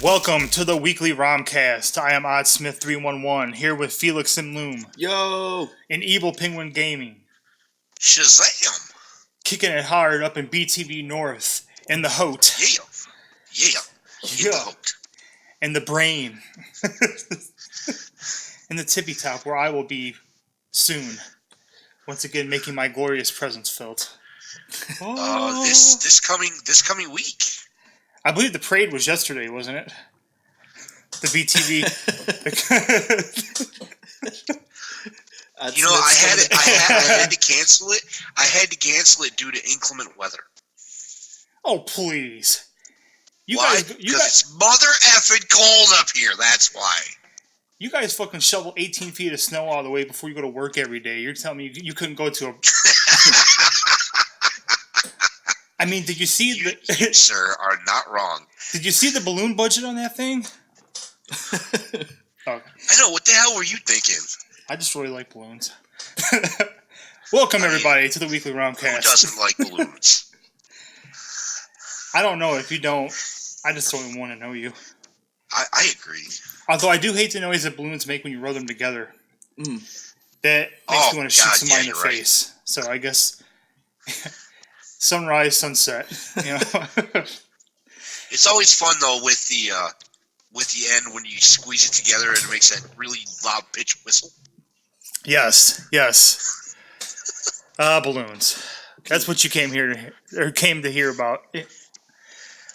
Welcome to the weekly ROMcast. I am OddSmith311 here with FelixNloom. Yo! And EvilPenguinGaming. Shazam! Kicking it hard up in BTV North. In the Hote. Yeah. In the Hote. In the brain. In the tippy top where I will be soon. Once again making my glorious presence felt. This coming week. I believe the parade was yesterday, wasn't it? The BTV. You know, I had to cancel it. I had to cancel it due to inclement weather. Oh, please. Why? Because it's mother effing cold up here. That's why. You guys fucking shovel 18 feet of snow out of the way before you go to work every day. You're telling me you couldn't go to a... I mean, did you see you, sir, are not wrong. Did you see the balloon budget on that thing? I know. What the hell were you thinking? I just really like balloons. Welcome, everybody, to the weekly ROMcast. Who doesn't like balloons? I don't know if you don't. I just don't even want to know you. I agree. Although I do hate the noise that balloons make when you rub them together. That makes me want to shoot somebody in the face. Right. So I guess... Sunrise, sunset. You know? It's always fun though with the end when you squeeze it together and it makes that really loud pitch whistle. Yes. Balloons. That's what you came to hear about.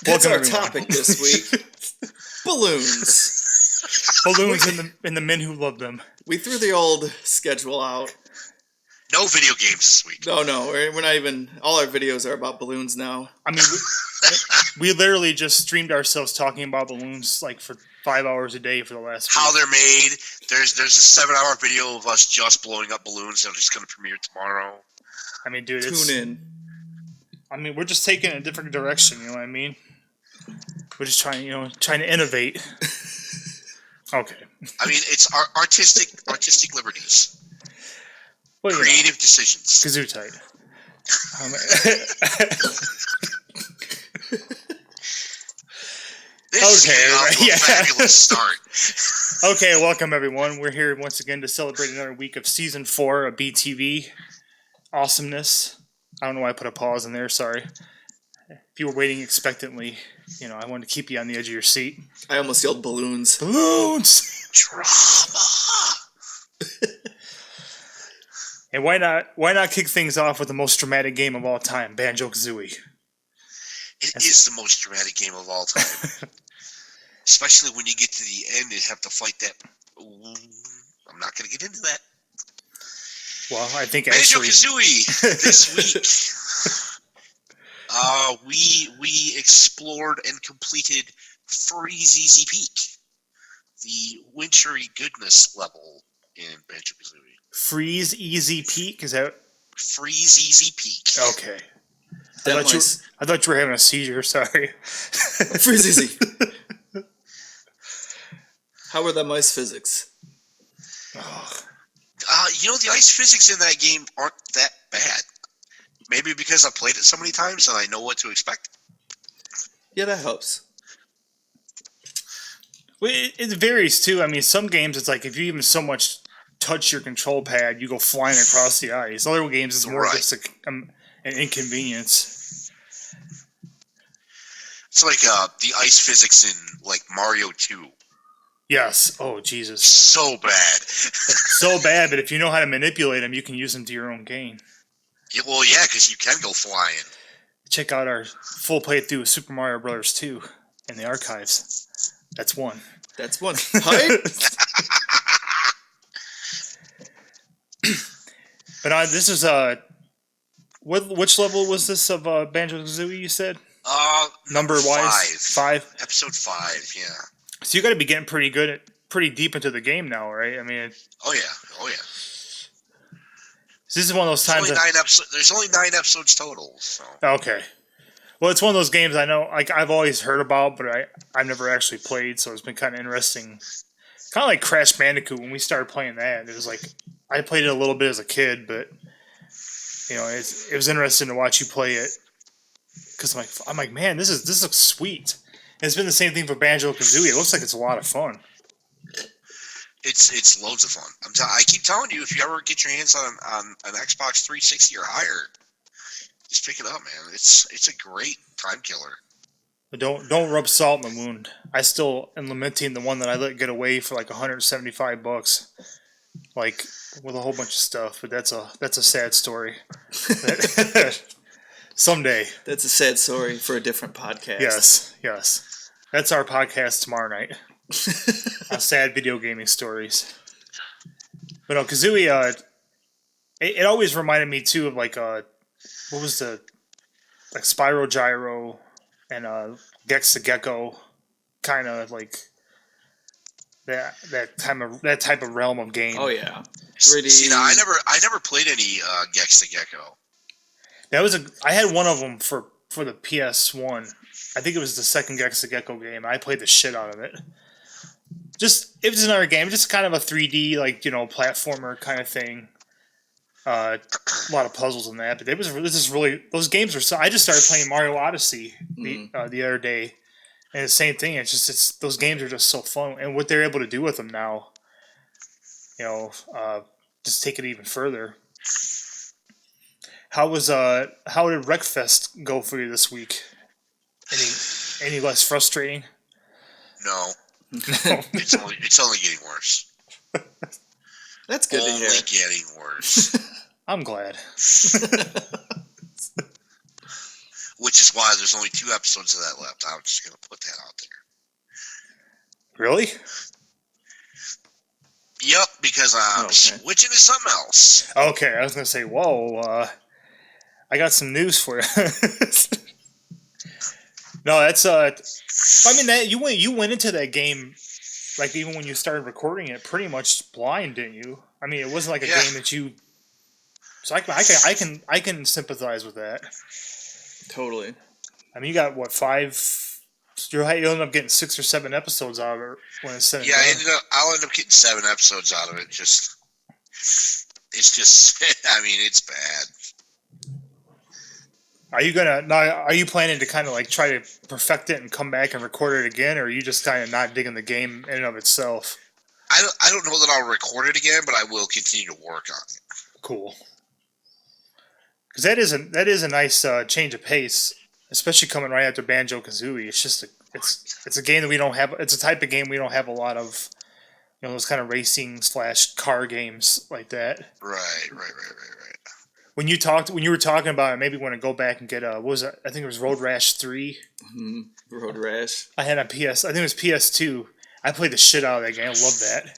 That's our topic this week. Balloons. Balloons and the men who love them. We threw the old schedule out. No video games this week. No, we're not even... All our videos are about balloons now. I mean, we literally just streamed ourselves talking about balloons like for 5 hours a day for the last week. How they're made. There's a 7-hour video of us just blowing up balloons that are just going to premiere tomorrow. I mean, dude, Tune in. I mean, we're just taking a different direction, you know what I mean? We're just trying to innovate. Okay. I mean, it's artistic liberties. Well, creative decisions. Kazoo tight. Fabulous start. Okay, welcome everyone. We're here once again to celebrate another week of Season 4 of BTV. Awesomeness. I don't know why I put a pause in there, sorry. If you were waiting expectantly, I wanted to keep you on the edge of your seat. I almost yelled balloons. Balloons! Drama! And why not kick things off with the most dramatic game of all time, Banjo-Kazooie? It is the most dramatic game of all time. Especially when you get to the end and have to fight that... I'm not going to get into that. Well, I think Banjo-Kazooie this week. We explored and completed Freeze Easy Peak. The wintry goodness level in Banjo-Kazooie. Freeze Easy Peak? Is that... Freeze Easy Peak. Okay. I thought you were having a seizure, sorry. Freeze Easy. How are the mice physics? The ice physics in that game aren't that bad. Maybe because I've played it so many times and I know what to expect. Yeah, that helps. Well, it varies, too. I mean, some games, it's like if you even so much... touch your control pad, you go flying across the ice. Other games, it's more just an inconvenience. It's like the ice physics in like Mario 2. Yes. Oh, Jesus. So bad. So bad, but if you know how to manipulate them, you can use them to your own gain. Yeah, well, yeah, because you can go flying. Check out our full playthrough of Super Mario Bros. 2 in the archives. That's one. Hype! But this is which level was this of Banjo-Kazooie? You said number wise 5. Episode 5, yeah. So you got to be getting pretty deep into the game now, right? I mean, oh yeah. So this is one of those times. There's only 9 episodes total. So. Okay. Well, it's one of those games I know, like I've always heard about, but I've never actually played, so it's been kind of interesting. Kind of like Crash Bandicoot when we started playing that. It was like I played it a little bit as a kid, but it was interesting to watch you play it because I'm like, man, this looks sweet. It's been the same thing for Banjo-Kazooie. It looks like it's a lot of fun. It's loads of fun. I keep telling you, if you ever get your hands on an Xbox 360 or higher, just pick it up, man. It's a great time killer. But don't rub salt in the wound. I still am lamenting the one that I let get away for like $175, like with a whole bunch of stuff. But that's a sad story. Someday. That's a sad story for a different podcast. Yes. That's our podcast tomorrow night. Sad video gaming stories. But no, Kazooie, it always reminded me too of like what was the like Spyro Gyro and Gex the Gecko, kind of like that type of realm of game. Oh yeah, 3D. See, now, I never played any Gex the Gecko. I had one of them for the PS1. I think it was the second Gex the Gecko game. I played the shit out of it. It was another game, just kind of a 3D, like, platformer kind of thing. A lot of puzzles in that, but those games were so. I just started playing Mario Odyssey the other day, and the same thing. It's those games are just so fun, and what they're able to do with them now, just take it even further. How did Wreckfest go for you this week? Any less frustrating? No. It's only getting worse. That's good to hear. Only getting worse. I'm glad. Which is why there's only 2 episodes of that left. I'm just going to put that out there. Really? Yep, because I'm switching to something else. Okay, I was going to say, whoa, I got some news for you. No, that's I mean, that you went into that game, like, even when you started recording it, pretty much blind, didn't you? I mean, it wasn't like a game that you. So I can sympathize with that. Totally. I mean, you got what 5? You'll end up getting 6 or 7 episodes out of it when it's set. Yeah, I'll end up getting 7 episodes out of it. It's just. I mean, it's bad. Are you planning to kind of like try to perfect it and come back and record it again, or are you just kind of not digging the game in and of itself? I don't know that I'll record it again, but I will continue to work on it. Cool. Because that is a nice change of pace, especially coming right after Banjo-Kazooie. It's just it's a game that we don't have. It's a type of game we don't have a lot of. Those kind of racing / car games like that. Right. When you were talking about it, maybe want to go back and get what was it? I think it was Road Rash 3. Mm-hmm. Road Rash. I had a PS. I think it was PS2. I played the shit out of that game. I love that.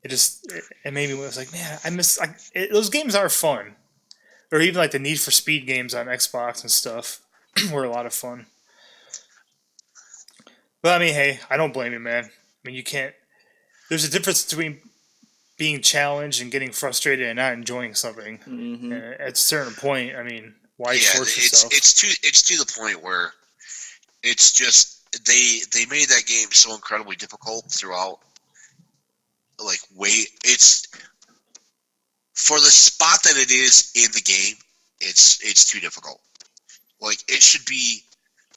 It made me. I was like, man, I miss. Those games are fun, or even like the Need for Speed games on Xbox and stuff were a lot of fun. But I mean, hey, I don't blame you, man. I mean, you can't. There's a difference between being challenged and getting frustrated and not enjoying something. Mm-hmm. At a certain point, I mean, why force yourself? It's to the point where it's just they made that game so incredibly difficult throughout. Like, it's for the spot that it is in the game, it's too difficult. Like, it should be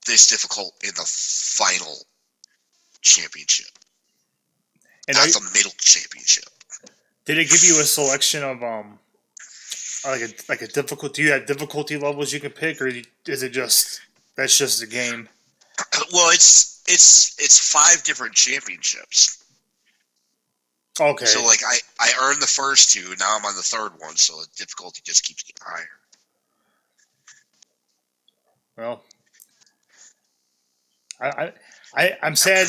this difficult in the final championship, and not the middle championship. Did it give you a selection of like a difficult? Do you have difficulty levels you can pick, or is it just that's just the game? Well, it's 5 different championships. Okay. So like I earned the first 2, now I'm on the 3rd one, so the difficulty just keeps getting higher. Well, I'm sad.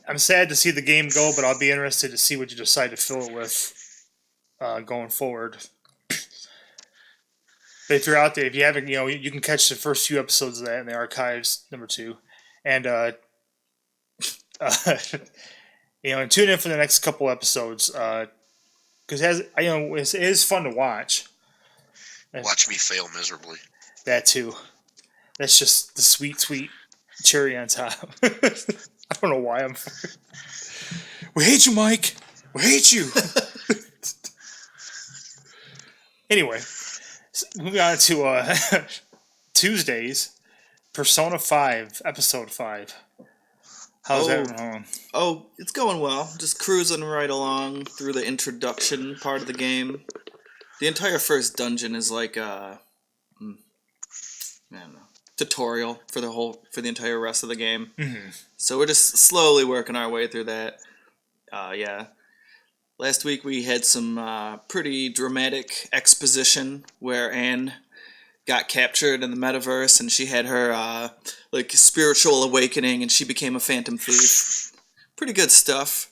I'm sad to see the game go, but I'll be interested to see what you decide to fill it with going forward. But if you're out there, if you haven't, you can catch the first few episodes of that in the archives, number 2, and and tune in for the next couple episodes because it is fun to watch. Watch me fail miserably. That too. That's just the sweet cherry on top. I don't know why we hate you, Mike. We hate you. Anyway, moving on to Tuesdays, Persona 5, Episode 5. How's that going? Oh, it's going well. Just cruising right along through the introduction part of the game. The entire first dungeon is like I don't know, tutorial for the entire rest of the game. Mm-hmm. So we're just slowly working our way through that. Yeah. Last week we had some pretty dramatic exposition where Anne got captured in the metaverse and she had her like spiritual awakening and she became a phantom thief. Pretty good stuff.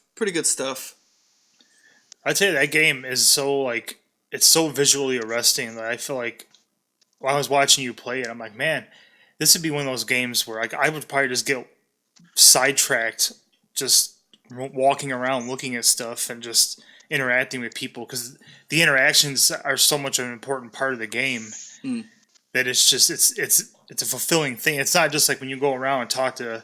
I'd say that game is so like it's so visually arresting that I feel like while I was watching you play it, I'm like, man, this would be one of those games where like I would probably just get sidetracked, just walking around looking at stuff and just interacting with people because the interactions are so much an important part of the game that it's just it's a fulfilling thing. It's not just like when you go around and talk to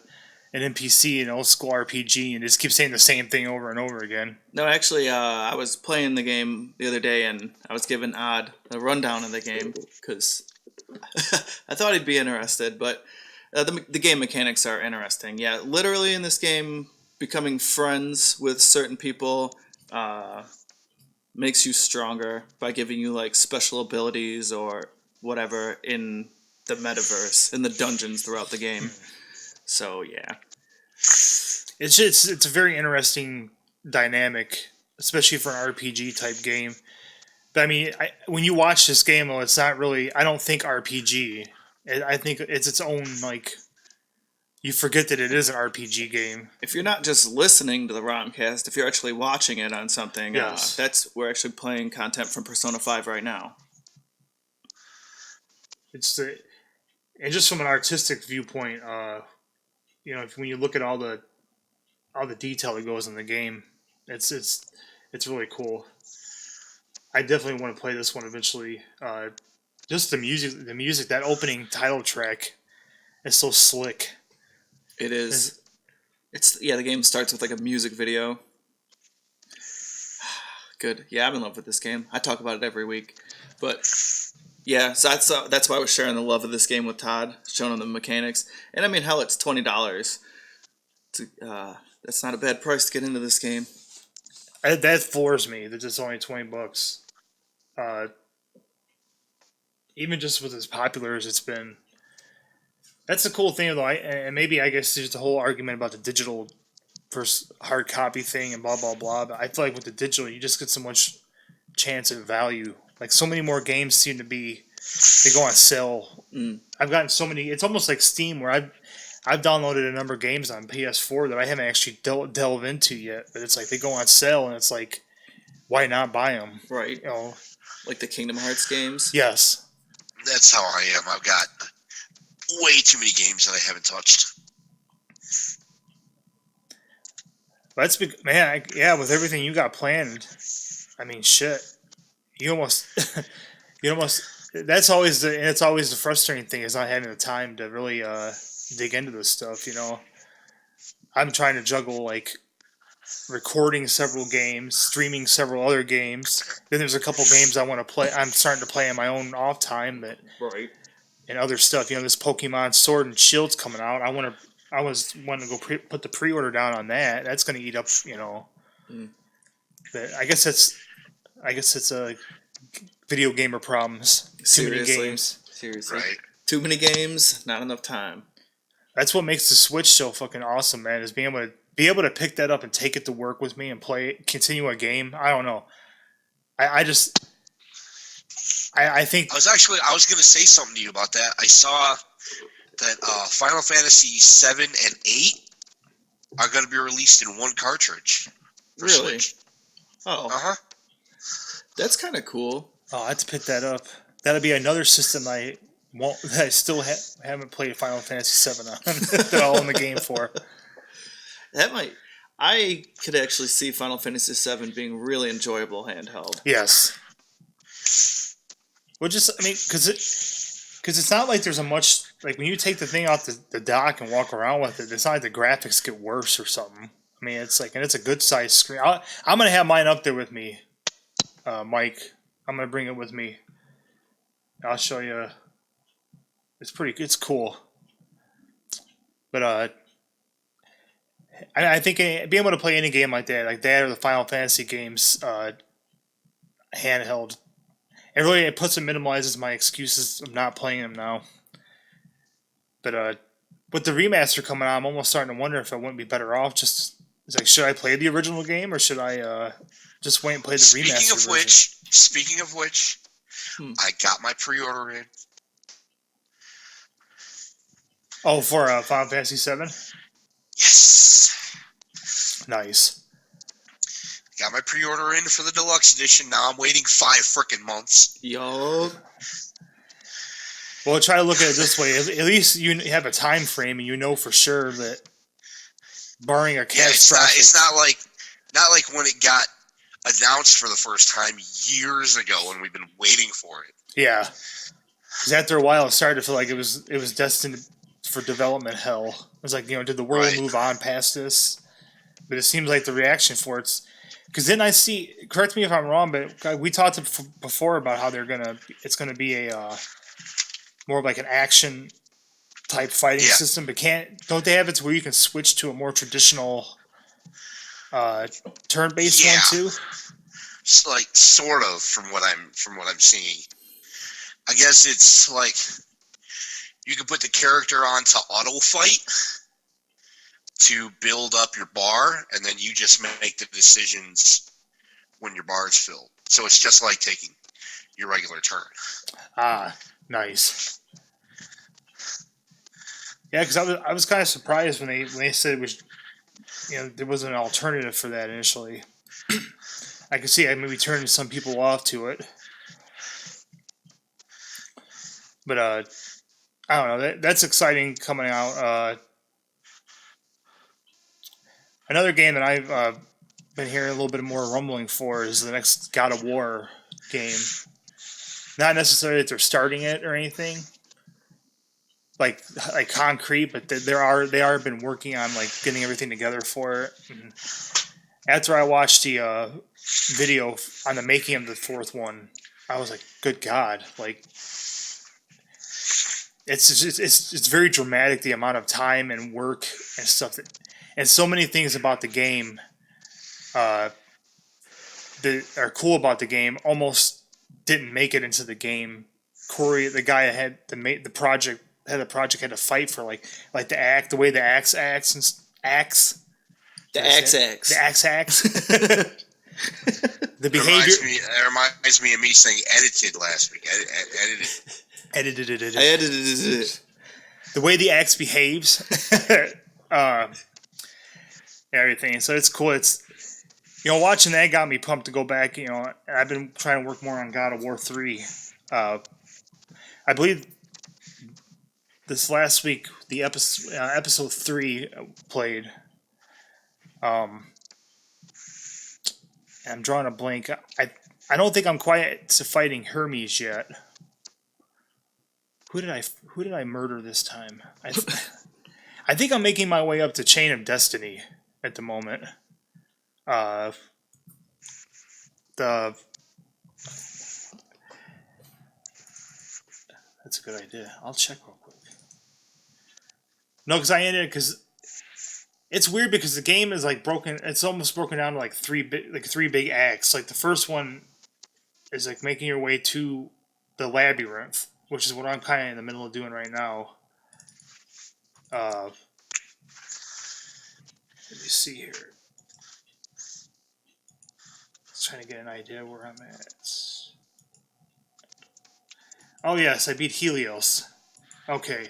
an NPC in an old school RPG and just keep saying the same thing over and over again. No, actually, I was playing the game the other day and I was giving Odd a rundown of the game because I thought he'd be interested, but the game mechanics are interesting. Yeah, literally in this game, becoming friends with certain people makes you stronger by giving you like special abilities or whatever in the metaverse, in the dungeons throughout the game. So yeah, it's a very interesting dynamic, especially for an RPG type game. But I mean, when you watch this game, though, it's not really. I don't think RPG. I think it's its own like. You forget that it is an RPG game. If you're not just listening to the ROMcast, if you're actually watching it on something, yes. We're actually playing content from Persona 5 right now. And just from an artistic viewpoint, when you look at all the detail that goes in the game, it's really cool. I definitely want to play this one eventually. Just the music, that opening title track is so slick. It is. The game starts with like a music video. Good. Yeah, I'm in love with this game. I talk about it every week. But yeah, so that's why I was sharing the love of this game with Todd, showing him the mechanics. And I mean, hell, it's $20. That's not a bad price to get into this game. That floors me that it's only $20. Even just with as popular as it's been. That's the cool thing, though. And maybe I guess there's the whole argument about the digital versus hard copy thing and blah blah blah. But I feel like with the digital, you just get so much chance and value. Like so many more games seem to be they go on sale. I've gotten so many. It's almost like Steam where I've downloaded a number of games on PS4 that I haven't actually delve into yet. But it's like they go on sale and it's like, why not buy them? Right. You know, like the Kingdom Hearts games. Yes. That's how I am. I've got way too many games that I haven't touched. That's man. With everything you got planned, I mean, shit. You almost. That's always it's always the frustrating thing is not having the time to really dig into this stuff. You know, I'm trying to juggle like recording several games, streaming several other games. Then there's a couple games I want to play. I'm starting to play in my own off time that. Right. And other stuff, this Pokemon Sword and Shield's coming out. I was wanting to go put the pre-order down on that. That's going to eat up, But I guess it's a video gamer problems. Seriously. Too many games. Seriously. Right. Too many games, not enough time. That's what makes the Switch so fucking awesome, man. Is being able to pick that up and take it to work with me and play it, continue a game. I don't know. I think I was going to say something to you about that. I saw that Final Fantasy 7 and 8 are going to be released in one cartridge. Really? Switch. Oh. That's kind of cool. Oh, I have to pick that up. That'll be another system I still haven't played Final Fantasy 7 on. That I'll own the game for. I could actually see Final Fantasy 7 being really enjoyable handheld. Yes. Well, because it's not like there's a much like when you take the thing off the dock and walk around with it. It's not like the graphics get worse or something. I mean, it's like, and it's a good size screen. I'm gonna have mine up there with me, Mike. I'm gonna bring it with me. I'll show you. It's cool. But I think being able to play any game like that or the Final Fantasy games, handheld, it puts and minimalizes my excuses of not playing them now. But with the remaster coming out, I'm almost starting to wonder if I wouldn't be better off just. It's like, should I play the original game or should I just wait and play the remaster version? Speaking of which, I got my pre-order in. Oh, for Final Fantasy 7? Yes. Nice. Got my pre-order in for the deluxe edition. Now I'm waiting 5 freaking months. Yo. Well, try to look at it this way. At least you have a time frame and you know for sure that barring a catastrophic... It's not like when it got announced for the first time years ago and we've been waiting for it. Yeah. Because after a while, it started to feel like it was destined for development hell. It was like, did the world move on past this? But it seems like the reaction for it's... Because then I see... Correct me if I'm wrong, but we talked before about how it's going to be a... more of like an action type fighting system, but don't they have it to where you can switch to a more traditional turn-based one too? It's like sort of from what I'm seeing. I guess it's like you can put the character onto auto fight to build up your bar, and then you just make the decisions when your bar is filled. So it's just like taking your regular turn. Ah, nice. Yeah, because I was kind of surprised when they said it was, there was an alternative for that initially. I could see I maybe turning some people off to it, but I don't know. That's exciting coming out. Another game that I've been hearing a little bit more rumbling for is the next God of War game. Not necessarily that they're starting it or anything. Like concrete, but they are been working on like getting everything together for it. And after I watched the video on the making of the fourth one, I was like, "Good God!" Like, it's very dramatic, the amount of time and work and stuff and so many things about the game that are cool about the game almost didn't make it into the game. Corey, the guy had the project. Had to fight for like the way the axe the behavior. It reminds me of me saying edited last week. Edited. I edited it. The way the axe behaves, everything. So it's cool. It's watching that got me pumped to go back. I've been trying to work more on God of War 3. I believe. This last week, the episode 3 played. I'm drawing a blank. I don't think I'm quite to fighting Hermes yet. Who did I murder this time? I think I'm making my way up to Chain of Destiny at the moment. That's a good idea. I'll check real quick. No, because I ended it because it's weird because the game is like broken. It's almost broken down to like three big acts. Like the first one is like making your way to the labyrinth, which is what I'm kind of in the middle of doing right now. Let me see here. Just trying to get an idea where I'm at. Oh yes, I beat Helios. Okay.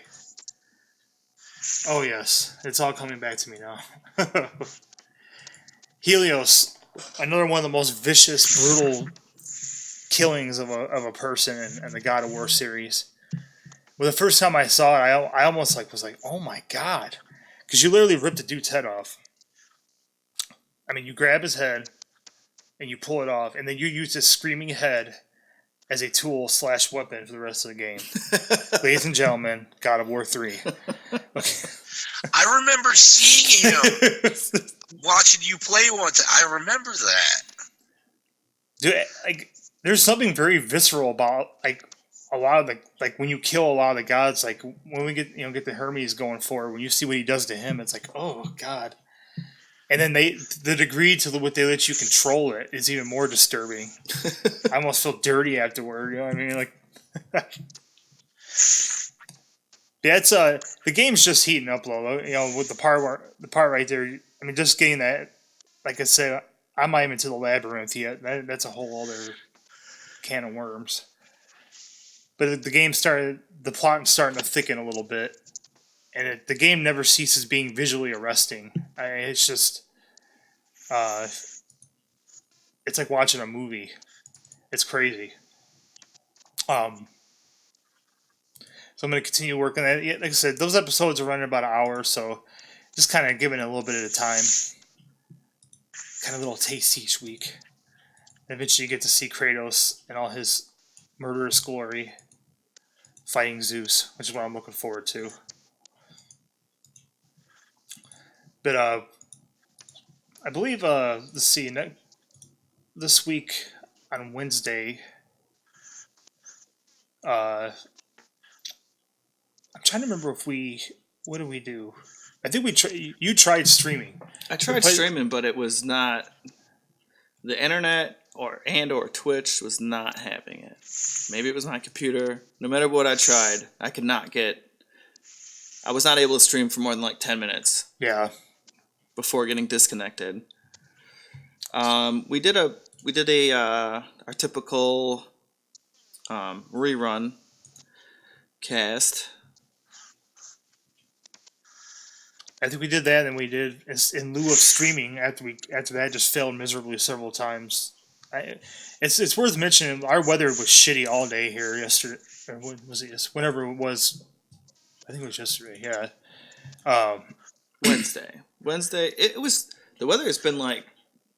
Oh yes, it's all coming back to me now. Helios, another one of the most vicious, brutal killings of a person in the God of War series. Well, the first time I saw it, I almost was like, oh my god, because you literally ripped the dude's head off. I mean, you grab his head and you pull it off, and then you use his screaming head as a tool / weapon for the rest of the game. Ladies and gentlemen, God of War 3. Okay. I remember seeing him watching you play once. I remember that. Dude, there's something very visceral about a lot of the when you kill a lot of the gods. Like when we get the Hermes going forward, when you see what he does to him, it's like, oh god. And then the degree to what they let you control it is even more disturbing. I almost feel dirty afterward. You know what I mean? Like, yeah, it's the game's just heating up, Lolo. You know, with the part right there. I mean, just getting that. Like I said, I'm not even to the labyrinth yet. That's a whole other can of worms. But the plot's starting to thicken a little bit, and the game never ceases being visually arresting. It's just, it's like watching a movie. It's crazy. So I'm going to continue working on it. Like I said, those episodes are running about an hour, so just kind of giving it a little bit at a time. Kind of a little taste each week. And eventually you get to see Kratos in all his murderous glory fighting Zeus, which is what I'm looking forward to. But I believe, let's see, this week on Wednesday, I'm trying to remember what did we do? I think you tried streaming. I tried streaming, but it was not, the internet or Twitch was not having it. Maybe it was my computer. No matter what I tried, I was not able to stream for more than like 10 minutes. Yeah. Before getting disconnected. We did our typical rerun cast. I think we did that, and we did in lieu of streaming. After that, just failed miserably several times. It's worth mentioning our weather was shitty all day here yesterday. Or when was it? Whenever it was, I think it was yesterday. Yeah, Wednesday. It was, the weather has been like,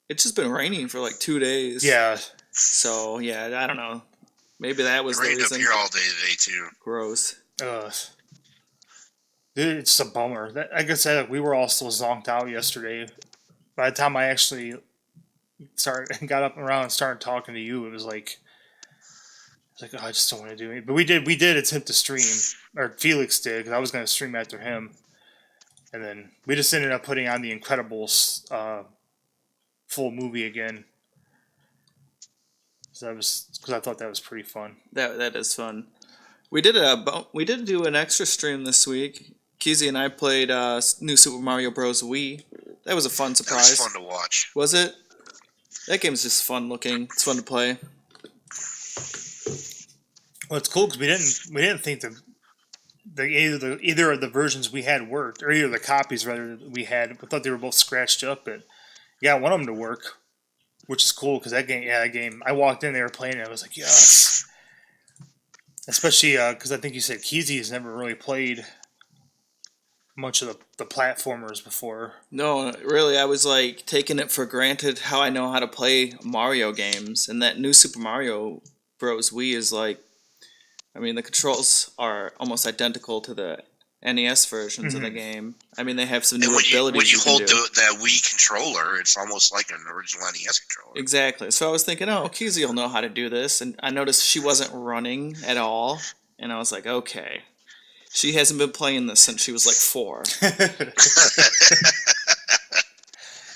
it's just been raining for like 2 days. Yeah. So yeah, I don't know. Maybe that was the reason. It rained up here all day today too. Gross. Dude, it's a bummer. Like I said, we were all still zonked out yesterday. By the time I actually got up and around and started talking to you, it was like, oh, I just don't want to do it. But we did attempt to stream, or Felix did, because I was going to stream after him. And then we just ended up putting on the Incredibles full movie again. So because I thought that was pretty fun. That is fun. We did do an extra stream this week. Keezy and I played New Super Mario Bros. Wii. That was a fun surprise. That was fun to watch. Was it? That game's just fun looking. It's fun to play. Well, it's cool because we didn't think that either of the versions we had worked, or either of the copies rather that we had. We thought they were both scratched up, but yeah, one of them to work, which is cool because that game. I walked in, they were playing it. I was like, yes. Especially because I think you said Keezy has never really played much of the platformers before. No, really, I was like taking it for granted how I know how to play Mario games, and that New Super Mario Bros. Wii is like, I mean, the controls are almost identical to the NES versions of the game. I mean, they have some new abilities. When you hold that Wii controller, it's almost like an original NES controller. Exactly. So I was thinking, oh, Keezy will know how to do this, and I noticed she wasn't running at all, and I was like, okay. She hasn't been playing this since she was like 4.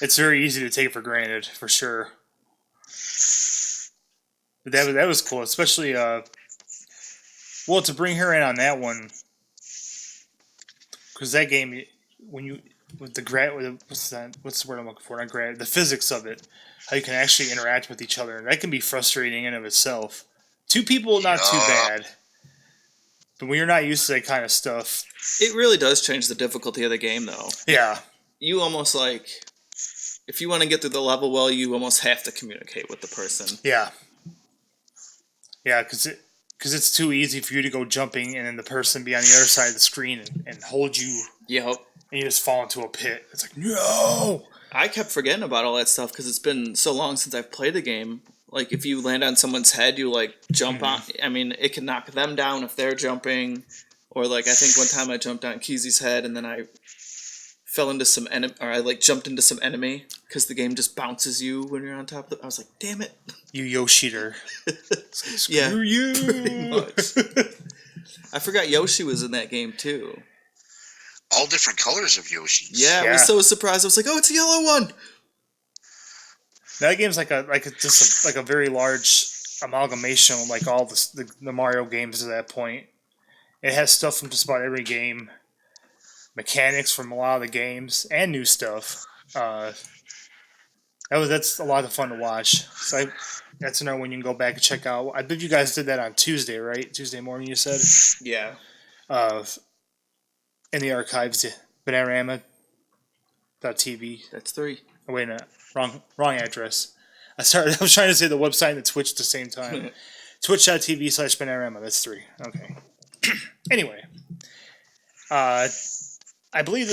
It's very easy to take for granted, for sure. But that was cool, especially well, to bring her in on that one, because that game, what's the word I'm looking for? Not grad, the physics of it, how you can actually interact with each other, and that can be frustrating in of itself. 2 people, not too bad. But when you're not used to that kind of stuff... It really does change the difficulty of the game, though. Yeah. You almost like... If you want to get through the level well, you almost have to communicate with the person. Yeah. Yeah, because it's too easy for you to go jumping and then the person be on the other side of the screen and hold you. Yep. And you just fall into a pit. It's like, no! I kept forgetting about all that stuff because it's been so long since I've played the game. Like, if you land on someone's head, you, like, jump on... I mean, it can knock them down if they're jumping. Or, like, I think one time I jumped on Keezy's head, and then I fell into some enemy... Or I, like, jumped into some enemy, because the game just bounces you when you're on top of it. I was like, damn it. You Yoshi-ter. Screw you! Pretty much. I forgot Yoshi was in that game, too. all different colors of Yoshis. Yeah, I was so surprised. I was like, "Oh, it's a yellow one." That game's like a very large amalgamation of like all the Mario games at that point. It has stuff from just about every game, mechanics from a lot of the games, and new stuff. That's a lot of fun to watch. So that's another one you can go back and check out. I believe you guys did that on Tuesday, right? Tuesday morning, you said. Yeah. In the archives, BananaROMa.tv. That's 3. Oh, wait, no, wrong address. I was trying to say the website and the Twitch at the same time. Twitch.tv/BananaROMa. That's 3. Okay. Anyway, I believe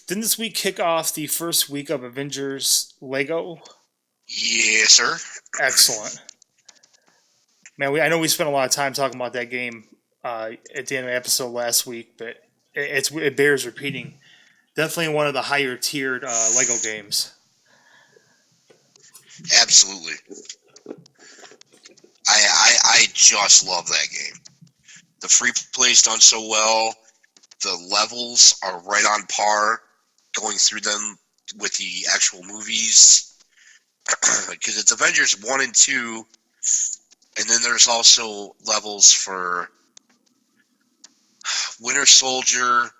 didn't this week kick off the first week of Avengers Lego? Yes, sir. Excellent. Man, I know we spent a lot of time talking about that game at the end of the episode last week, but it bears repeating. Definitely one of the higher tiered Lego games. Absolutely. I just love that game. The free play's done so well. The levels are right on par going through them with the actual movies. Because it's Avengers 1 and 2, and then there's also levels for Winter Soldier,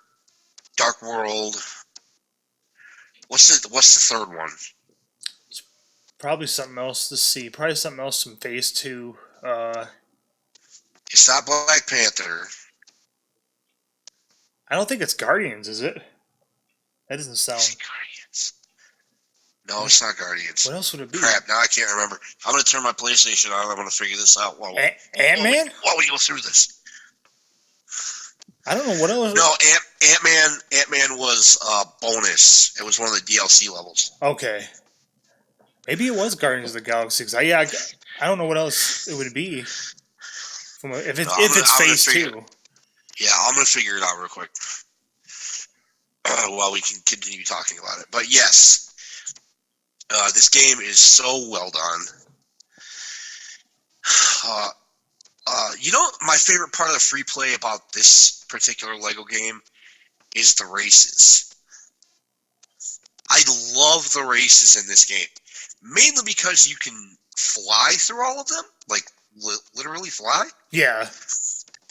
Dark World. What's the third one? Probably something else to see. Probably something else from Phase 2. It's not Black Panther. I don't think it's Guardians, is it? That doesn't sound... Is it Guardians? No, it's not Guardians. What else would it be? Crap, now I can't remember. I'm going to turn my PlayStation on. I'm going to figure this out Ant-Man? While we go through this. I don't know what else... No, Ant-Man was bonus. It was one of the DLC levels. Okay. Maybe it was Guardians of the Galaxy. Cause I don't know what else it would be. If it's Phase 2. Yeah, I'm going to figure it out real quick. While we can continue talking about it. But yes, this game is so well done. My favorite part of the free play about this particular Lego game is the races. I love the races in this game. Mainly because you can fly through all of them. Like, literally fly. Yeah.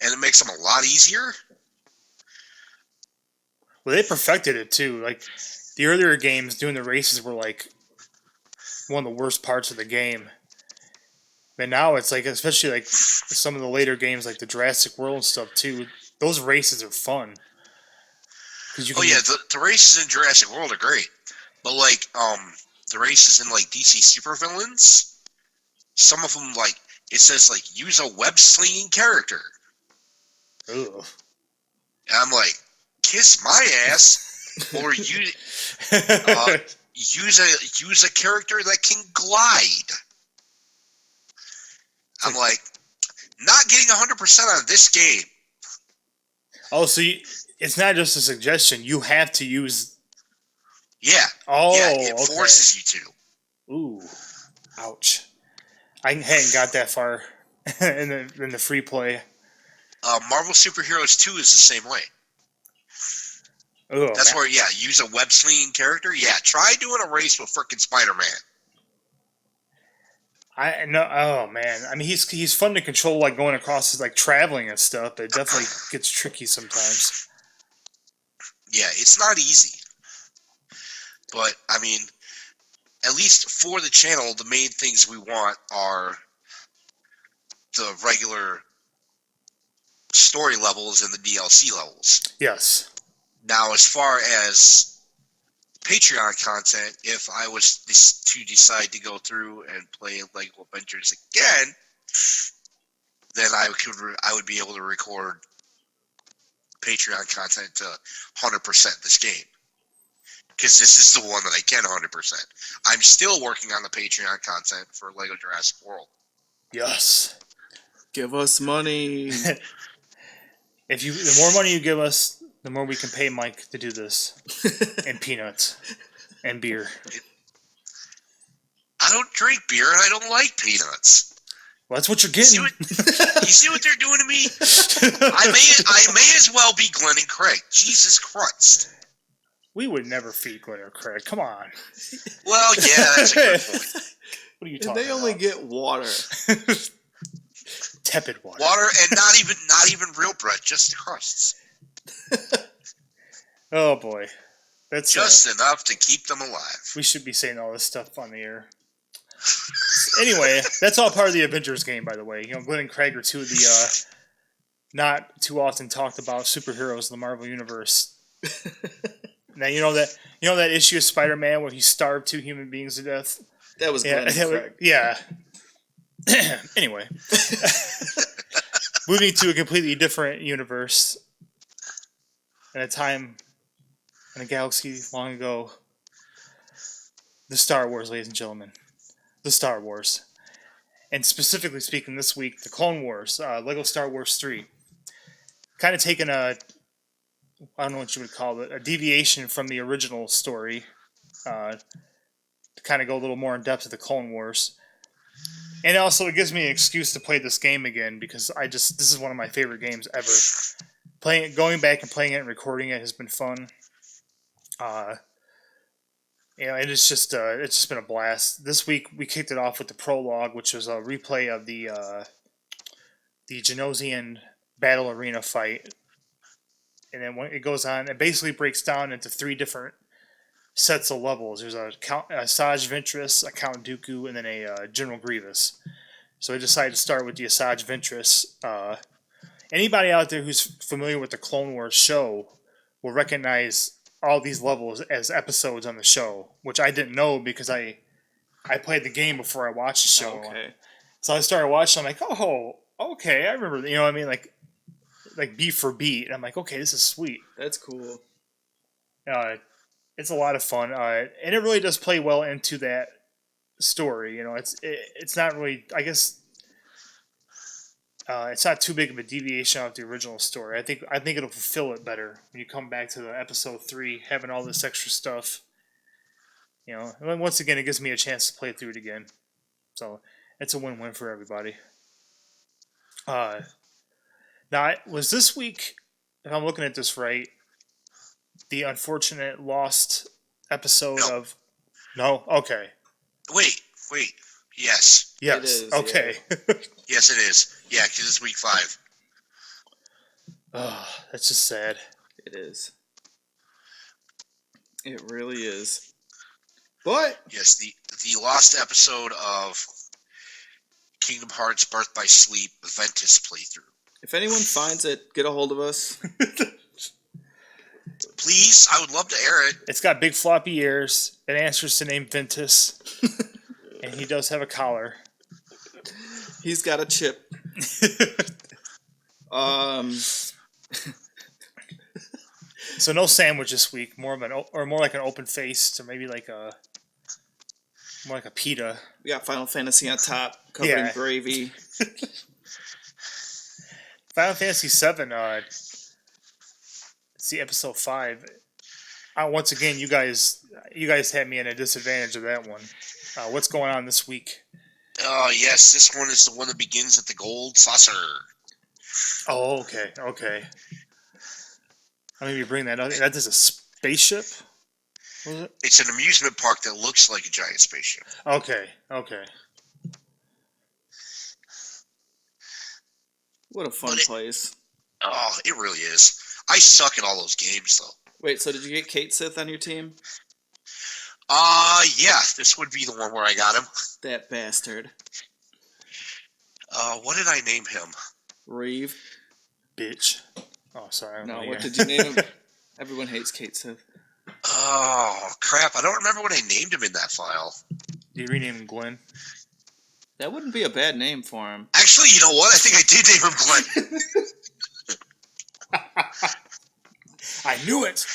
And it makes them a lot easier. Well, they perfected it, too. Like, the earlier games, doing the races were, like, one of the worst parts of the game. But now it's, like, especially, like, some of the later games, like the Jurassic World and stuff, too, those races are fun. The races in Jurassic World are great. But, like, the races in, like, DC Supervillains, some of them, like, it says, like, use a web-slinging character. Ugh. And I'm like, kiss my ass, or use a character that can glide. I'm like, not getting 100% on this game. Oh, so it's not just a suggestion. You have to use... Yeah. Oh, yeah, it forces you to. Ooh. Ouch. I hadn't got that far in the free play. Marvel Superheroes 2 is the same way. Ugh, That's where, use a web-slinging character. Yeah, try doing a race with frickin' Spider-Man. I know. Oh man, I mean he's fun to control, like going across, his, like traveling and stuff. But it definitely gets tricky sometimes. Yeah, it's not easy. But I mean, at least for the channel, the main things we want are the regular story levels and the DLC levels. Yes. Now, as far as Patreon content, if I was to decide to go through and play Lego Adventures again, then I would be able to record Patreon content to 100% this game. Because this is the one that I can 100%. I'm still working on the Patreon content for Lego Jurassic World. Yes. Give us money. The more money you give us, the more we can pay Mike to do this. And peanuts. And beer. I don't drink beer and I don't like peanuts. Well, that's what you're You see getting. you see what they're doing to me? I may as well be Glenn and Craig. Jesus Christ. We would never feed Glenn or Craig. Come on. Well, yeah, that's a good point. What are you And talking they only about? get water. Tepid water. Water and not even real bread, just the crusts. Oh boy, that's Just enough to keep them alive. we should be saying all this stuff on the air. Anyway, that's all part of the Avengers game, by the way. You know, Glenn and Craig are two of the not too often talked about superheroes in the Marvel universe. Now you know that issue of Spider-Man where he starved 2 human beings to death. That was Glenn and Craig. Yeah. Anyway, moving to a completely different universe, in a time in a galaxy long ago, the Star Wars, ladies and gentlemen, the Star Wars, and specifically speaking, this week, the Clone Wars, Lego Star Wars 3, kind of taking I don't know what you would call it, a deviation from the original story, to kind of go a little more in depth to the Clone Wars. And also, it gives me an excuse to play this game again, because this is one of my favorite games ever. Going back and playing it and recording it has been fun. It's just been a blast. This week we kicked it off with the prologue, which was a replay of the Genosian battle arena fight. And then when it goes on, it basically breaks down into 3 different sets of levels. There's a Asajj Ventress, a Count Dooku, and then a General Grievous. So I decided to start with the Asajj Ventress. Anybody out there who's familiar with the Clone Wars show will recognize all these levels as episodes on the show, which I didn't know because I played the game before I watched the show. Okay. So I started watching. I'm like, oh, okay, I remember. You know what I mean? Like beat for beat. And I'm like, okay, this is sweet. That's cool. It's a lot of fun, and it really does play well into that story. You know, it's not really, I guess, it's not too big of a deviation out of the original story. I think it'll fulfill it better when you come back to the episode 3, having all this extra stuff. You know, and once again, it gives me a chance to play through it again. So it's a win-win for everybody. Now, it was this week, if I'm looking at this right, the unfortunate lost episode of... No? Okay. Wait. Yes. Yes. It is, okay. Yes, it is. Yeah, because it's week 5. Oh, that's just sad. It is. It really is. But Yes, the lost episode of Kingdom Hearts Birth by Sleep Ventus playthrough. if anyone finds it, get a hold of us. Please, I would love to air it. It's got big floppy ears. It answers to name Ventus. And he does have a collar. He's got a chip. So no sandwich this week. More like an open face, or maybe more like a pita. We got Final Fantasy on top, covered in gravy. Final Fantasy VII. See episode 5. Once again, you guys had me at a disadvantage of that one. What's going on this week? Yes, this one is the one that begins at the Gold Saucer. Oh, okay. I'll maybe bring that up. That is a spaceship? What was it? It's an amusement park that looks like a giant spaceship. Okay. What a fun place. Oh, it really is. I suck at all those games, though. Wait, so did you get Kate Sith on your team? Yeah, this would be the one where I got him. That bastard. What did I name him? Reeve. Bitch. Oh, sorry. No, what did you name him? Everyone hates Kate Sith. Oh, crap. I don't remember what I named him in that file. Did you rename him Glenn? That wouldn't be a bad name for him. Actually, you know what? I think I did name him Glenn. I knew it!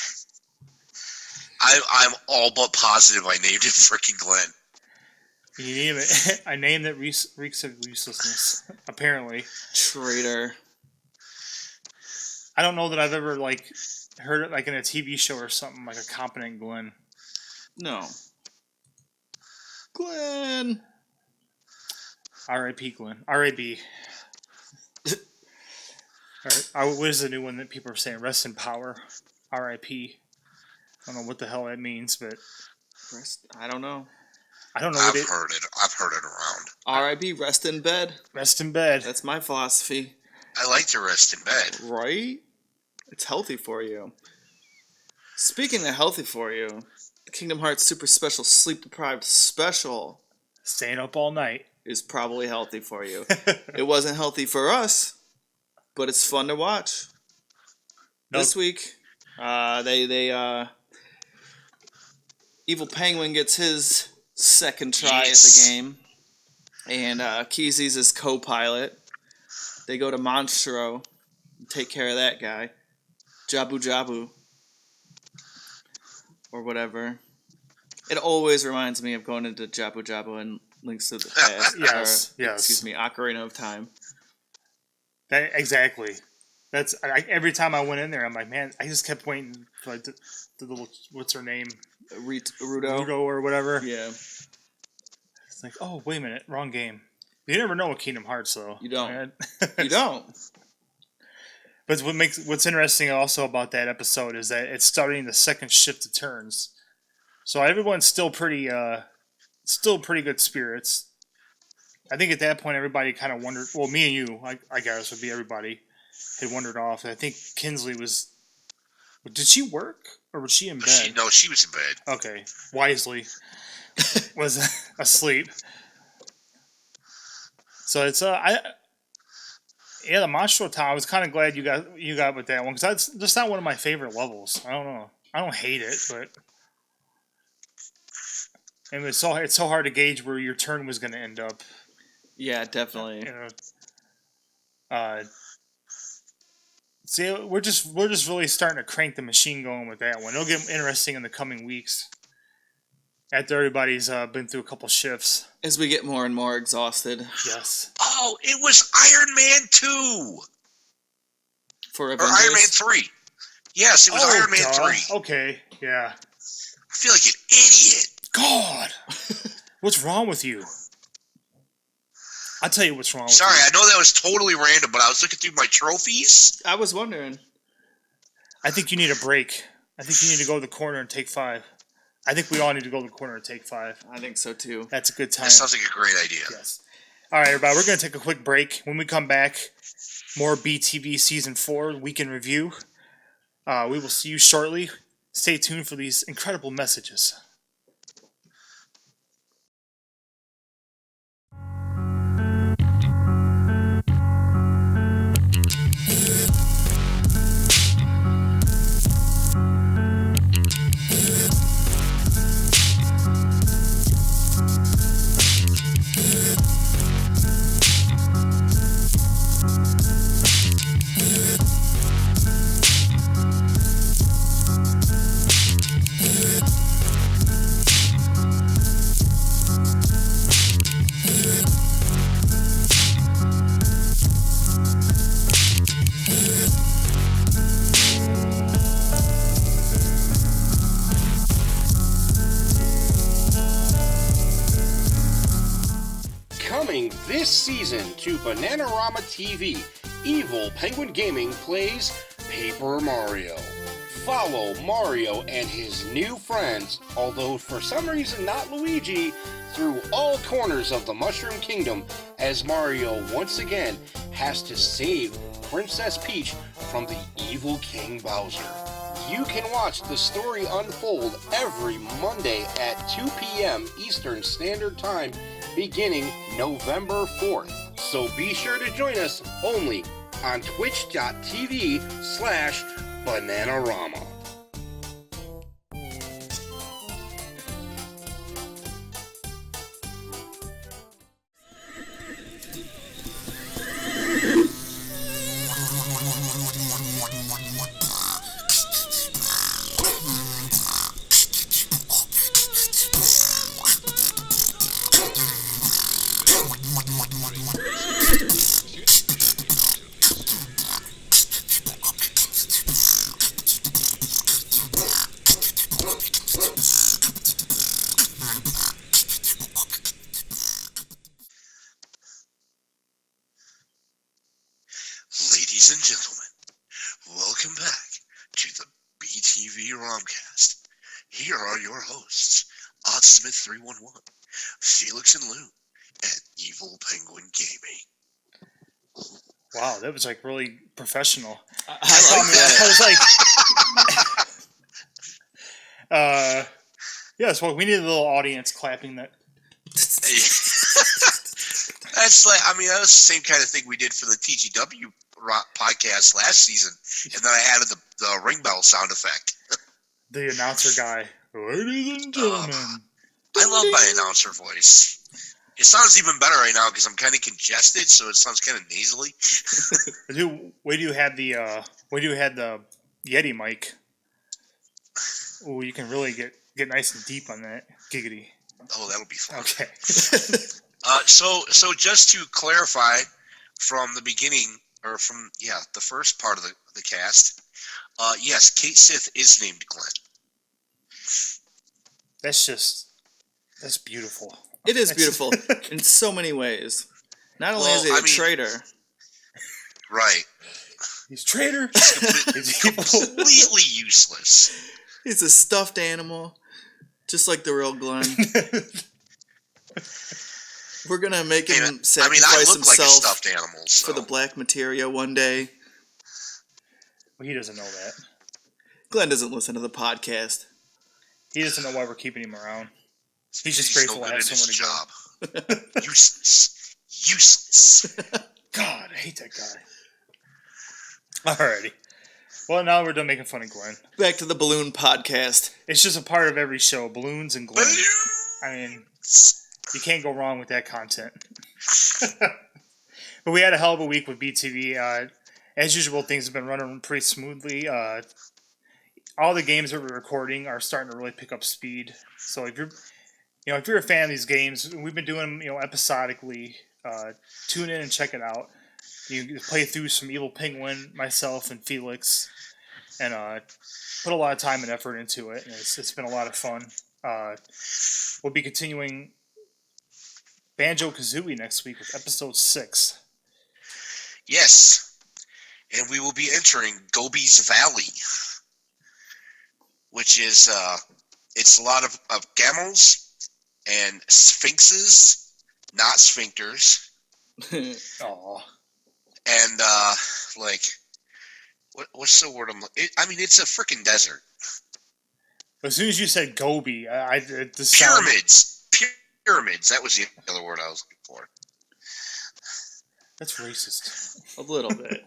I'm all but positive I named him freaking Glenn. You name it. A name that reeks of uselessness, apparently. Traitor. I don't know that I've ever, heard it, in a TV show or something, like a competent Glenn. No. Glenn! R.I.P. Glenn. R.I.B. What is the new one that people are saying? Rest in power. R.I.P. I don't know what the hell that means, but I don't know. I don't know. I've heard it around. R.I.P. Rest in bed. Rest in bed. That's my philosophy. I like to rest in bed. Right? It's healthy for you. Speaking of healthy for you, the Kingdom Hearts Super Special Sleep Deprived Special Staying up all night is probably healthy for you. It wasn't healthy for us, but it's fun to watch. Nope. This week, Evil Penguin gets his second try at the game, and Keezy's his co-pilot. They go to Monstro, take care of that guy, Jabu Jabu, or whatever. It always reminds me of going into Jabu Jabu and Links to the Past. Yes. Excuse me, Ocarina of Time. Exactly. That's every time I went in there, I'm like, man, I just kept waiting for like the little, what's her name? Rudo or whatever. Yeah. It's like, oh, wait a minute, wrong game. You never know with Kingdom Hearts, though. You don't. You don't. But what's interesting also about that episode is that it's starting the second shift of turns, so everyone's still pretty good spirits. I think at that point everybody kind of wondered. Well, me and you, I guess, would be everybody had wandered off. I think Kinsley was. Did she work or was she in bed? She was in bed. Okay, wisely was asleep. So it's the Monstro Town. I was kind of glad you got with that one because that's just not one of my favorite levels. I don't know. I don't hate it, but and it's so hard to gauge where your turn was going to end up. Yeah, definitely. You know, see, we're just really starting to crank the machine going with that one. It'll get interesting in the coming weeks after everybody's been through a couple shifts. As we get more and more exhausted. Yes. Oh, it was Iron Man 2. For Or Iron Man 3. Yes, it was Iron Man 3. Okay, yeah. I feel like an idiot. God! What's wrong with you? I'll tell you what's wrong with Sorry, you. I know that was totally random, but I was looking through my trophies. I was wondering. I think you need a break. I think you need to go to the corner and take 5. I think we all need to go to the corner and take 5. I think so too. That's a good time. That sounds like a great idea. Yes. All right, everybody, we're going to take a quick break. When we come back, more BTV Season 4 Weekend Review. We will see you shortly. Stay tuned for these incredible messages. Coming this season to BananaROMa TV, Evil Penguin Gaming plays Paper Mario. Follow Mario and his new friends, although for some reason not Luigi, through all corners of the Mushroom Kingdom as Mario once again has to save Princess Peach from the evil King Bowser. You can watch the story unfold every Monday at 2 p.m. Eastern Standard Time beginning November 4th. So be sure to join us only on twitch.tv/BananaROMa. Ladies and gentlemen, welcome back to the BTV ROMcast. Here are your hosts, OddSmith311, FelixNloom, and EvilPenguinGaming. Wow, that was like really professional. I like that. I was like, yes. Well, we need a little audience clapping that. That's like, I mean, that was the same kind of thing we did for the TGW podcast last season, and then I added the ring bell sound effect. The announcer guy. Ladies and gentlemen. I love my announcer voice. It sounds even better right now because I'm kind of congested, so it sounds kind of nasally. Dude, wait till you had the Yeti mic. Oh, you can really get nice and deep on that. Giggity. Oh, that'll be fun. Okay. So just to clarify from the beginning, or from the first part of the cast, yes, Kate Sith is named Glenn. That's beautiful. It is beautiful in so many ways. Not only is he a traitor. Right. He's a traitor. He's completely useless. He's a stuffed animal, just like the real Glenn. We're gonna make him sacrifice himself like a stuffed animal, for the black materia one day. Well, he doesn't know that. Glenn doesn't listen to the podcast. He doesn't know why we're keeping him around. He's just grateful to have somewhere to go. Useless. God, I hate that guy. Alrighty. Well, now we're done making fun of Glenn. Back to the balloon podcast. It's just a part of every show. Balloons and Glenn. I mean, you can't go wrong with that content. But we had a hell of a week with BTV. As usual, things have been running pretty smoothly. All the games that we're recording are starting to really pick up speed. So if you're a fan of these games, we've been doing them, episodically. Tune in and check it out. You play through some Evil Penguin, myself, and Felix, and put a lot of time and effort into it. And it's been a lot of fun. We'll be continuing Banjo-Kazooie next week with episode 6. Yes, and we will be entering Gobi's Valley, which is it's a lot of camels and sphinxes, not sphincters. Aww. And what's the word it's a freaking desert. As soon as you said Gobi, pyramids. Pyramids. That was the other word I was looking for. That's racist. A little bit.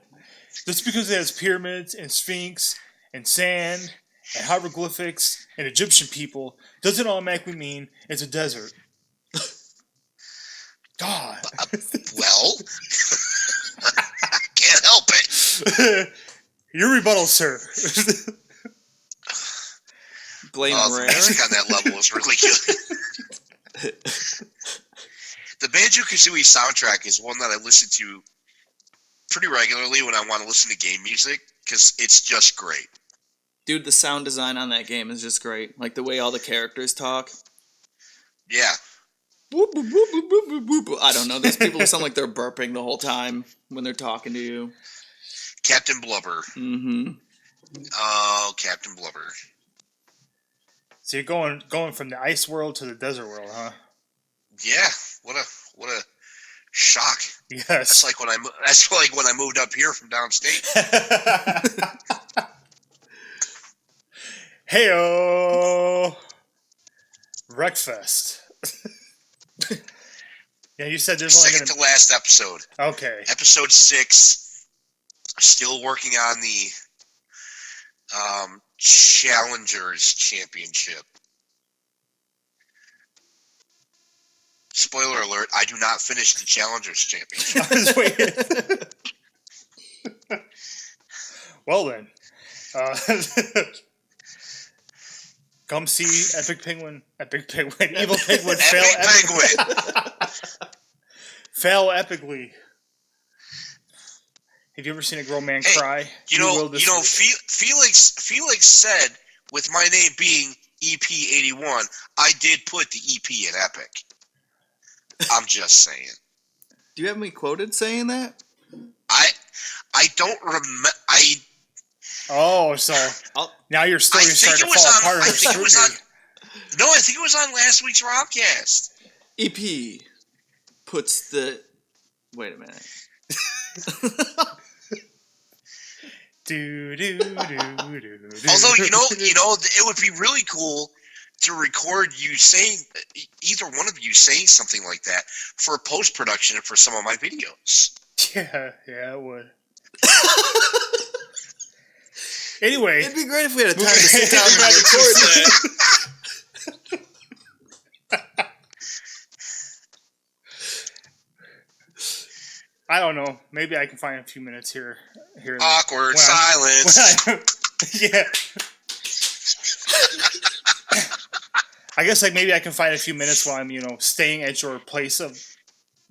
Just because it has pyramids and sphinx and sand and hieroglyphics and Egyptian people doesn't automatically mean it's a desert. God. Well, I can't help it. Your rebuttal, sir. Blame Rare. The music on that level was really good. The Banjo-Kazooie soundtrack is one that I listen to pretty regularly when I want to listen to game music, because it's just great. Dude, the sound design on that game is just great. Like the way all the characters talk. Yeah. Boop, boop, boop, boop, boop, boop, boop. I don't know. Those people sound like they're burping the whole time when they're talking to you. Captain Blubber. Mm-hmm. Oh, Captain Blubber. So you're going from the ice world to the desert world, huh? Yeah. What a shock. Yes. That's like when I moved up here from downstate. Heyo, Wreckfest. Yeah, you said there's second to last episode. Okay. Episode 6. Still working on the Challengers Championship. Spoiler alert, I do not finish the Challengers Championship. I was waiting. Well then. Come see Epic Penguin, Evil Penguin fail fail epically. Have you ever seen a grown man cry? Felix said, with my name being EP81, I did put the EP in Epic. I'm just saying. Do you have me quoted saying that? I I don't remember. Oh, so now your story's starting to fall apart. I think it was on last week's ROMcast. EP puts the. Wait a minute. Although it would be really cool to record you saying, either one of you saying something like that for post production for some of my videos. Yeah, it would. Anyway, it'd be great if we had a time to sit down and record that. I don't know. Maybe I can find a few minutes here. Awkward silence. Yeah. I guess maybe I can find a few minutes while I'm staying at your place of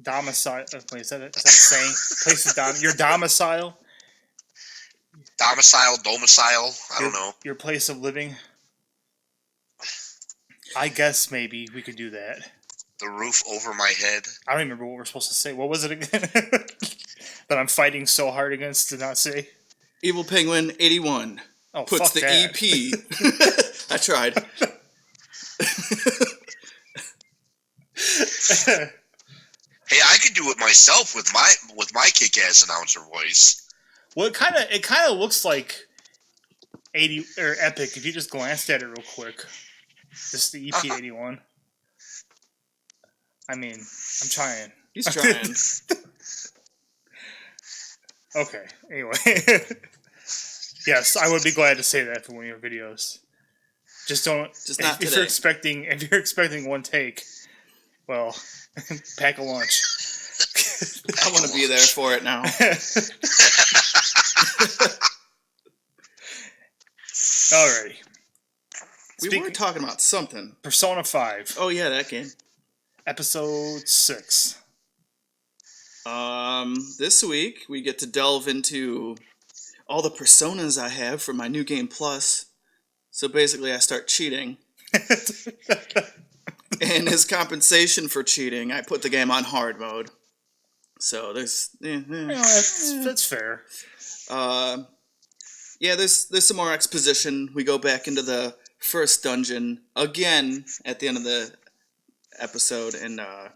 domicile. Is that a saying? Place of your domicile. Domicile. I don't know. Your place of living. I guess maybe we could do that. The roof over my head. I don't even remember what we're supposed to say. What was it again? That I'm fighting so hard against to not say. Evil Penguin 81 puts the that. EP. I tried. Hey, I could do it myself with my kick-ass announcer voice. Well, it kind of looks like 80 or Epic if you just glanced at it real quick. Just the EP 81. I mean, I'm trying. He's trying. Okay. Anyway, yes, I would be glad to say that for one of your videos. Just don't. If you're expecting one take, well, pack a lunch. I want to be there for it now. Alrighty. We were talking about something. Persona 5. Oh yeah, that game. Episode 6. This week we get to delve into all the personas I have for my new game plus. So basically I start cheating. And as compensation for cheating, I put the game on hard mode. So there's... that's fair. Yeah, there's some more exposition. We go back into the first dungeon again at the end of the episode, and I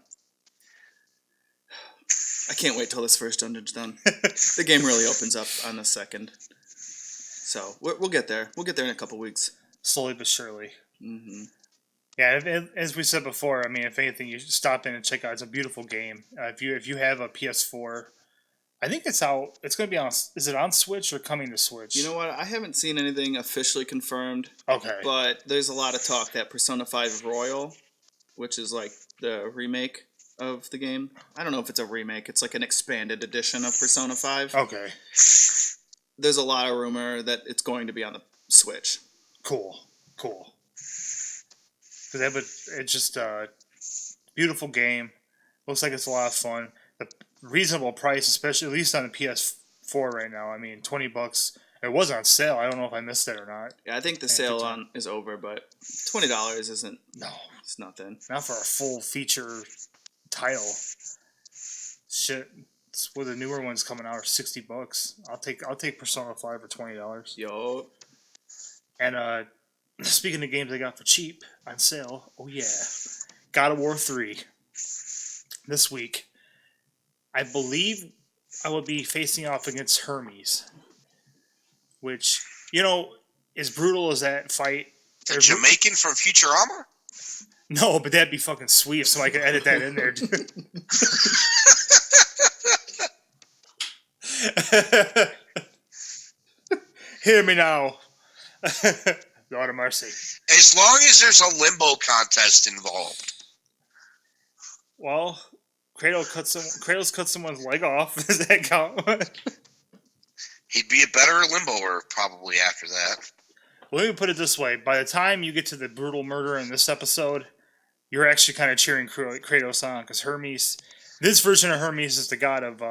can't wait till this first dungeon's done. The game really opens up on the second. So we'll get there. We'll get there in a couple weeks. Slowly but surely. Mm-hmm. Yeah, as we said before, I mean, if anything, you should stop in and check out. It's a beautiful game. If you have a PS4, I think it's out. It's going to be on. Is it on Switch or coming to Switch? You know what? I haven't seen anything officially confirmed. Okay. But there's a lot of talk that Persona 5 Royal, which is like the remake of the game. I don't know if it's a remake. It's like an expanded edition of Persona 5. Okay. There's a lot of rumor that it's going to be on the Switch. Cool. It's just a beautiful game. Looks like it's a lot of fun. The reasonable price, especially at least on the PS4 right now. I mean, $20. It was on sale. I don't know if I missed it or not. Yeah, I think the sale is over, but $20 isn't. No, it's nothing. Not for a full feature title. Shit, it's where the newer ones coming out are $60. I'll take Persona 5 for $20. Yo. And speaking of games I got for cheap on sale, oh yeah, God of War 3 this week. I believe I will be facing off against Hermes, which, as brutal as that fight. The Jamaican from Futurama? No, but that'd be fucking sweet if somebody could edit that in there. Hear me now. Lord of mercy. As long as there's a limbo contest involved. Well, Kratos cut someone's leg off. Does that count? He'd be a better limboer probably after that. Well, let me put it this way. By the time you get to the brutal murder in this episode, you're actually kind of cheering Kratos on, because Hermes... This version of Hermes is the god of...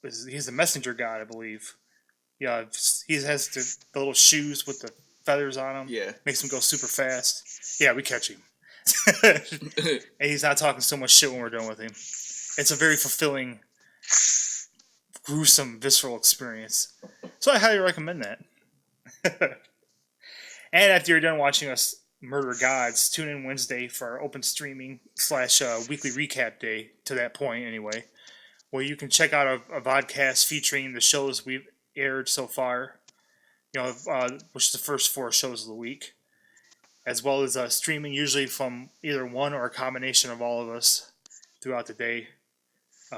he's the messenger god, I believe. Yeah, he has the little shoes with the feathers on him. Yeah. Makes him go super fast. Yeah, we catch him. And he's not talking so much shit when we're done with him. It's a very fulfilling gruesome, visceral experience. So I highly recommend that. And after you're done watching us murder gods, tune in Wednesday for our open streaming / weekly recap day, to that point anyway, where you can check out a vodcast featuring the shows we've aired so far, which is the first 4 shows of the week, as well as streaming usually from either one or a combination of all of us throughout the day,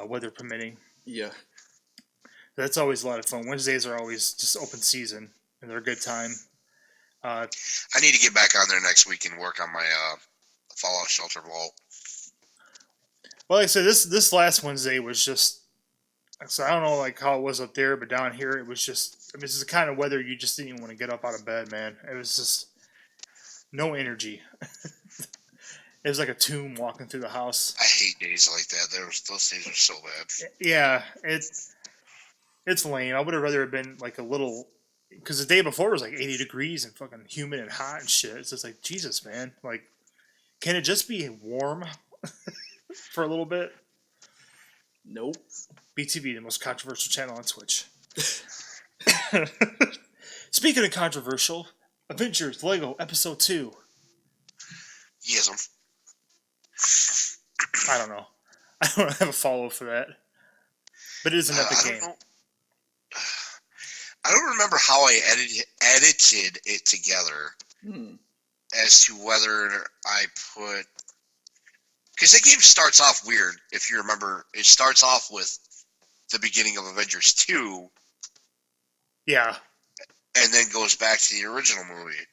weather permitting. Yeah. That's always a lot of fun. Wednesdays are always just open season, and they're a good time. I need to get back on there next week and work on my Fallout Shelter Vault. Well, like I said, this last Wednesday was just... So I don't know like how it was up there, but down here it was just... I mean, this is the kind of weather you just didn't even want to get up out of bed, man. It was just... no energy. It was like a tomb walking through the house. I hate days like that. Those days are so bad. Yeah, it's lame. I would have rather have been like a little... Because the day before was like 80 degrees and fucking humid and hot and shit. It's just like, Jesus, man. Like, can it just be warm for a little bit? Nope. BTV, the most controversial channel on Twitch. Speaking of controversial, Avengers Lego Episode 2. Yes, I don't know. I don't have a follow for that. But it is an epic game. I don't remember how I edited it together as to whether I put... Because that game starts off weird, if you remember. It starts off with the beginning of Avengers 2. Yeah. And then goes back to the original movie.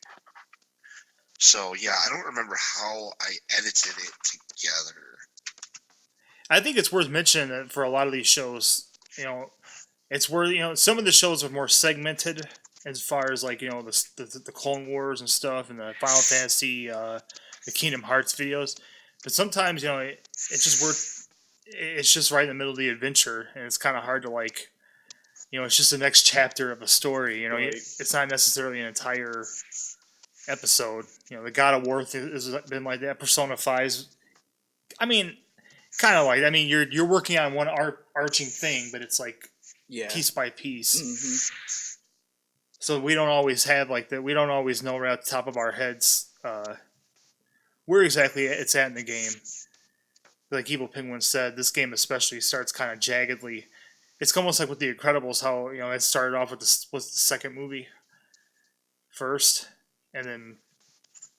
So, yeah, I don't remember how I edited it together. I think it's worth mentioning that for a lot of these shows, it's where, some of the shows are more segmented as far as, like, the Clone Wars and stuff and the Final Fantasy, the Kingdom Hearts videos. But sometimes, it's just right in the middle of the adventure, and it's kind of hard to, like, it's just the next chapter of a story. Right. It's not necessarily an entire episode. The God of War has been like that. Persona 5's, kind of like, you're working on one arching thing, but it's like piece by piece. Mm-hmm. So we don't always have like that. We don't always know right off the top of our heads where exactly it's at in the game. Like Evil Penguin said, this game especially starts kind of jaggedly. It's almost like with The Incredibles, how it started off with the second movie first, and then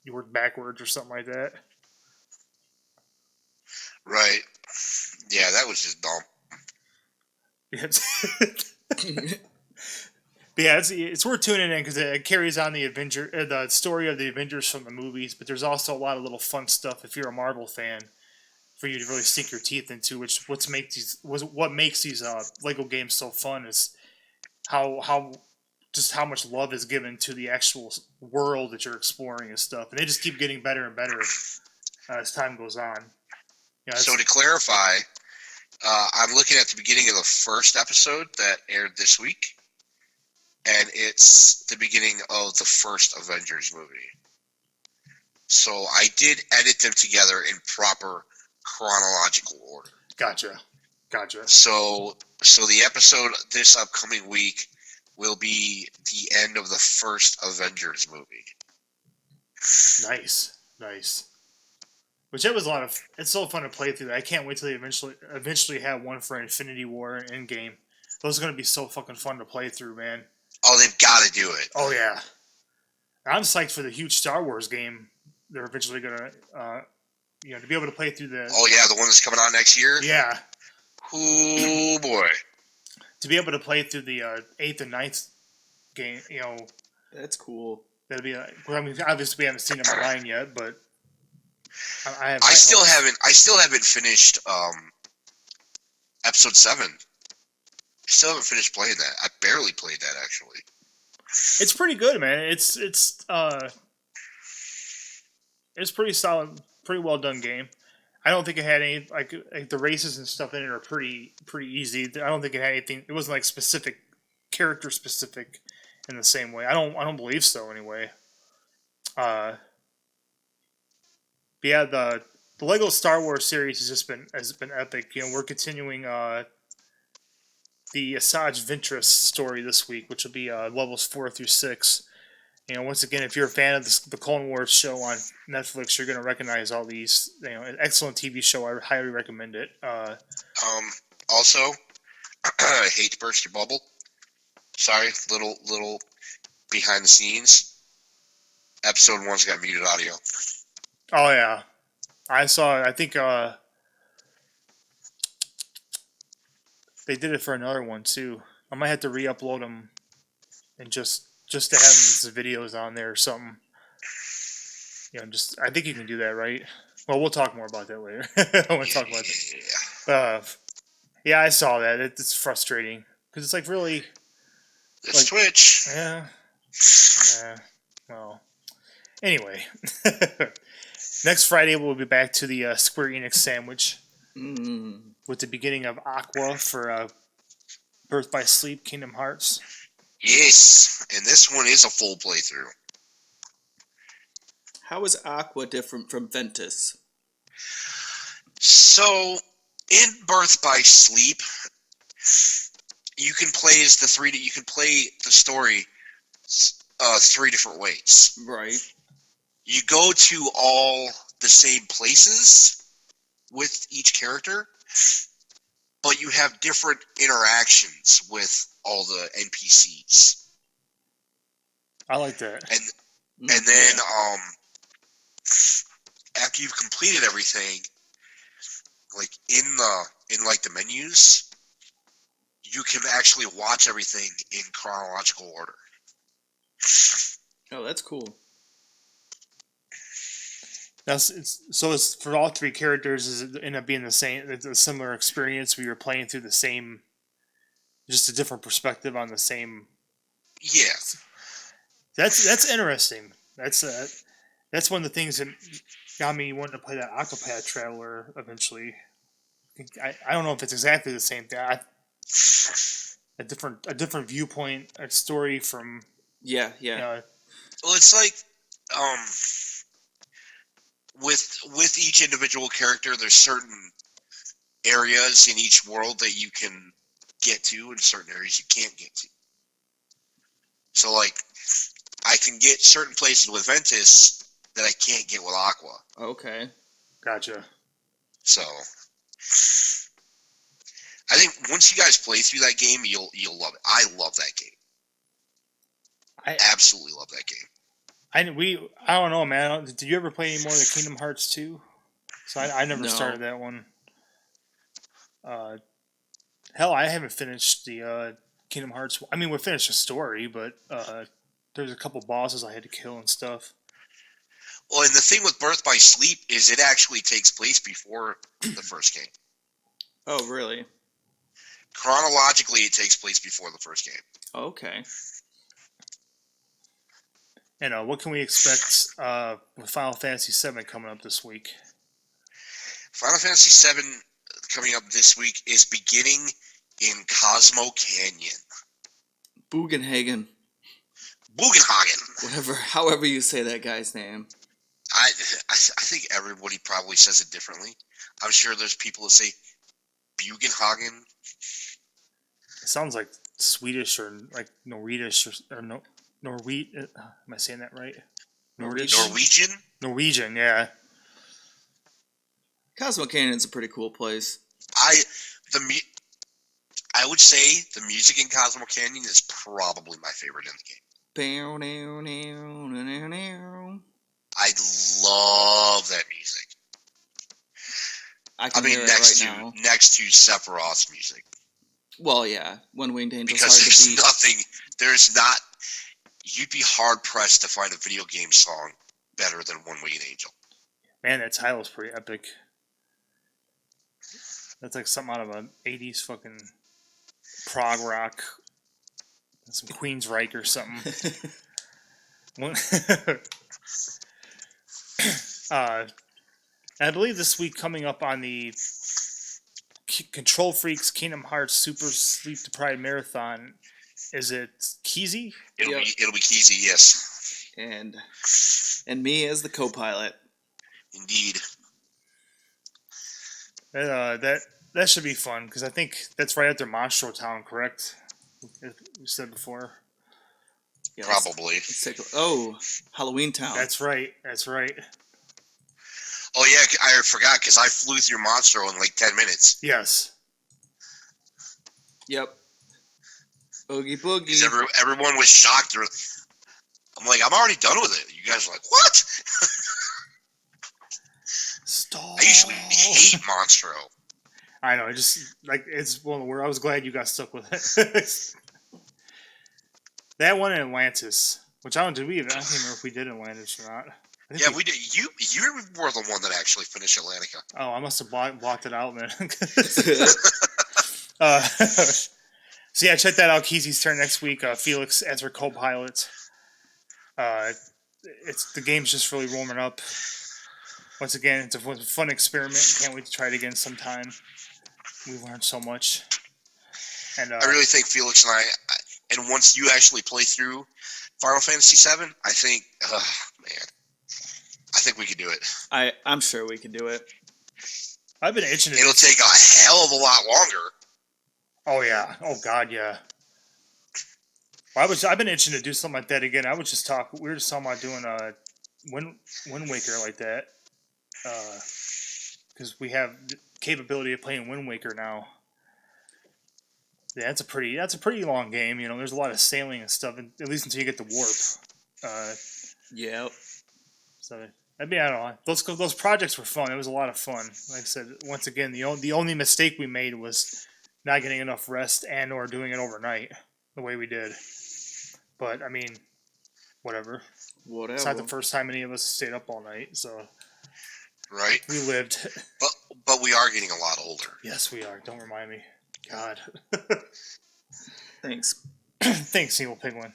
you work backwards or something like that. Right. Yeah, that was just dumb. But yeah, it's worth tuning in because it carries on the story of the Avengers from the movies, but there's also a lot of little fun stuff if you're a Marvel fan for you to really sink your teeth into. What makes these Lego games so fun is how much love is given to the actual world that you're exploring and stuff, and they just keep getting better and better as time goes on. So to clarify, I'm looking at the beginning of the first episode that aired this week, and it's the beginning of the first Avengers movie. So I did edit them together in proper chronological order. Gotcha. So the episode this upcoming week will be the end of the first Avengers movie. Nice. Which that was a lot of... It's so fun to play through that. I can't wait till they eventually have one for Infinity War and Endgame. Those are going to be so fucking fun to play through, man. Oh, they've got to do it. Oh, yeah. I'm psyched for the huge Star Wars game they're eventually going to... to be able to play through the... Oh, yeah, the one that's coming out next year? Yeah. Oh, boy. To be able to play through the 8th and 9th game, That's cool. That'd be... obviously we haven't seen them online yet, but... I still haven't finished episode 7. I still haven't finished playing that. I barely played that, actually. It's pretty good, man. It's pretty solid, pretty well done game. I don't think it had any like the races and stuff in it are pretty easy. I don't think it had anything. It wasn't like character specific in the same way. I don't believe so anyway. But yeah, the Lego Star Wars series has been epic. We're continuing the Asajj Ventress story this week, which will be levels 4 through 6. Once again, if you're a fan of the Clone Wars show on Netflix, you're going to recognize all these. An excellent TV show. I highly recommend it. Also, I hate to burst your bubble. Sorry, little behind the scenes. Episode 1's got muted audio. Oh yeah, I saw it. I think they did it for another one too. I might have to re-upload them and just to have the videos on there or something. I think you can do that, right? Well, we'll talk more about that later. I want to talk about that. Yeah, I saw that. It's frustrating because it's like really. It's Twitch. Yeah. Well. Anyway, next Friday we'll be back to the Square Enix sandwich with the beginning of Aqua for Birth by Sleep Kingdom Hearts. Yes, and this one is a full playthrough. How is Aqua different from Ventus? So, in Birth by Sleep, you can play as you can play the story 3 different ways. Right. You go to all the same places with each character, but you have different interactions with all the NPCs. I like that. And then after you've completed everything, like in the menus, you can actually watch everything in chronological order. Oh, that's cool. It's for all 3 characters. Does it end up being the same? It's a similar experience where you're playing through the same, just a different perspective on the same. Yeah, that's interesting. That's one of the things that got me wanting to play that Octopath Traveler eventually. I don't know if it's exactly the same thing. A different viewpoint, a story from. Yeah. Well, it's like with each individual character, there's certain areas in each world that you can get to, and certain areas you can't get to. So, like, I can get certain places with Ventus that I can't get with Aqua. Okay. Gotcha. So, I think once you guys play through that game, you'll love it. I love that game. I absolutely love that game. I don't know, man. Did you ever play any more of the Kingdom Hearts 2? So I never started that one. Hell, I haven't finished the Kingdom Hearts. I mean, we finished the story, but there's a couple bosses I had to kill and stuff. Well, and the thing with Birth by Sleep is it actually takes place before the first game. Oh, really? Chronologically, it takes place before the first game. Okay. And what can we expect with Final Fantasy VII coming up this week? Final Fantasy VII coming up this week is beginning in Cosmo Canyon. Bugenhagen. Bugenhagen. However you say that guy's name. I think everybody probably says it differently. I'm sure there's people that say Bugenhagen. It sounds like Swedish or like Norwegish or no. Norwegian? Am I saying that right? Norwegian, yeah. Cosmo Canyon's a pretty cool place. I would say the music in Cosmo Canyon is probably my favorite in the game. I love that music. I mean, next to Sephiroth's music. Well, yeah, One Winged Angel's because hard to beat. There's not. You'd be hard pressed to find a video game song better than One Winged Angel. Man, that title's pretty epic. That's like something out of an 80s fucking prog rock. Some Queensryche or something. I believe this week coming up on the Control Freaks Kingdom Hearts Super Sleep Deprived Marathon, is it Keezy? It'll be Keezy, yes. And me as the co-pilot. Indeed. That that should be fun because I think that's right after Monstro Town, correct? You said before. Yeah, Probably. Let's take Halloween Town. That's right. That's right. Oh yeah, I forgot because I flew through Monstro in like 10 minutes. Yes. Yep. Boogie boogie. Because everyone was shocked. I'm like, I'm already done with it. You guys are like, what? Stop. I usually hate Monstro. I know. I just like it's one where I was glad you got stuck with it. That one in Atlantis, which I don't remember if we did Atlantis or not. Yeah, we did. You were the one that actually finished Atlantica. Oh, I must have blocked it out, man. So yeah, check that out. Keezy's turn next week. Felix as our co-pilot. The game's just really warming up. Once again, it's a fun experiment. Can't wait to try it again sometime. We've learned so much. And I really think Felix and I, and once you actually play through Final Fantasy VII, I think, man, I think we could do it. I'm sure we can do it. I've been itching to. It'll take a hell of a lot longer. Oh yeah. Oh god, yeah. Well, I've been itching to do something like that again. We were just talking about doing Wind Waker like that. Because we have the capability of playing Wind Waker now. Yeah, that's a pretty long game. You know, there's a lot of sailing and stuff, at least until you get the warp. Yep. So I don't know. Those projects were fun. It was a lot of fun. Like I said, once again, the only mistake we made was not getting enough rest and or doing it overnight the way we did. But I mean, whatever. It's not the first time any of us stayed up all night, so. Right. We lived. But we are getting a lot older. Yes, we are. Don't remind me. God. Thanks. Thanks, Evil Penguin.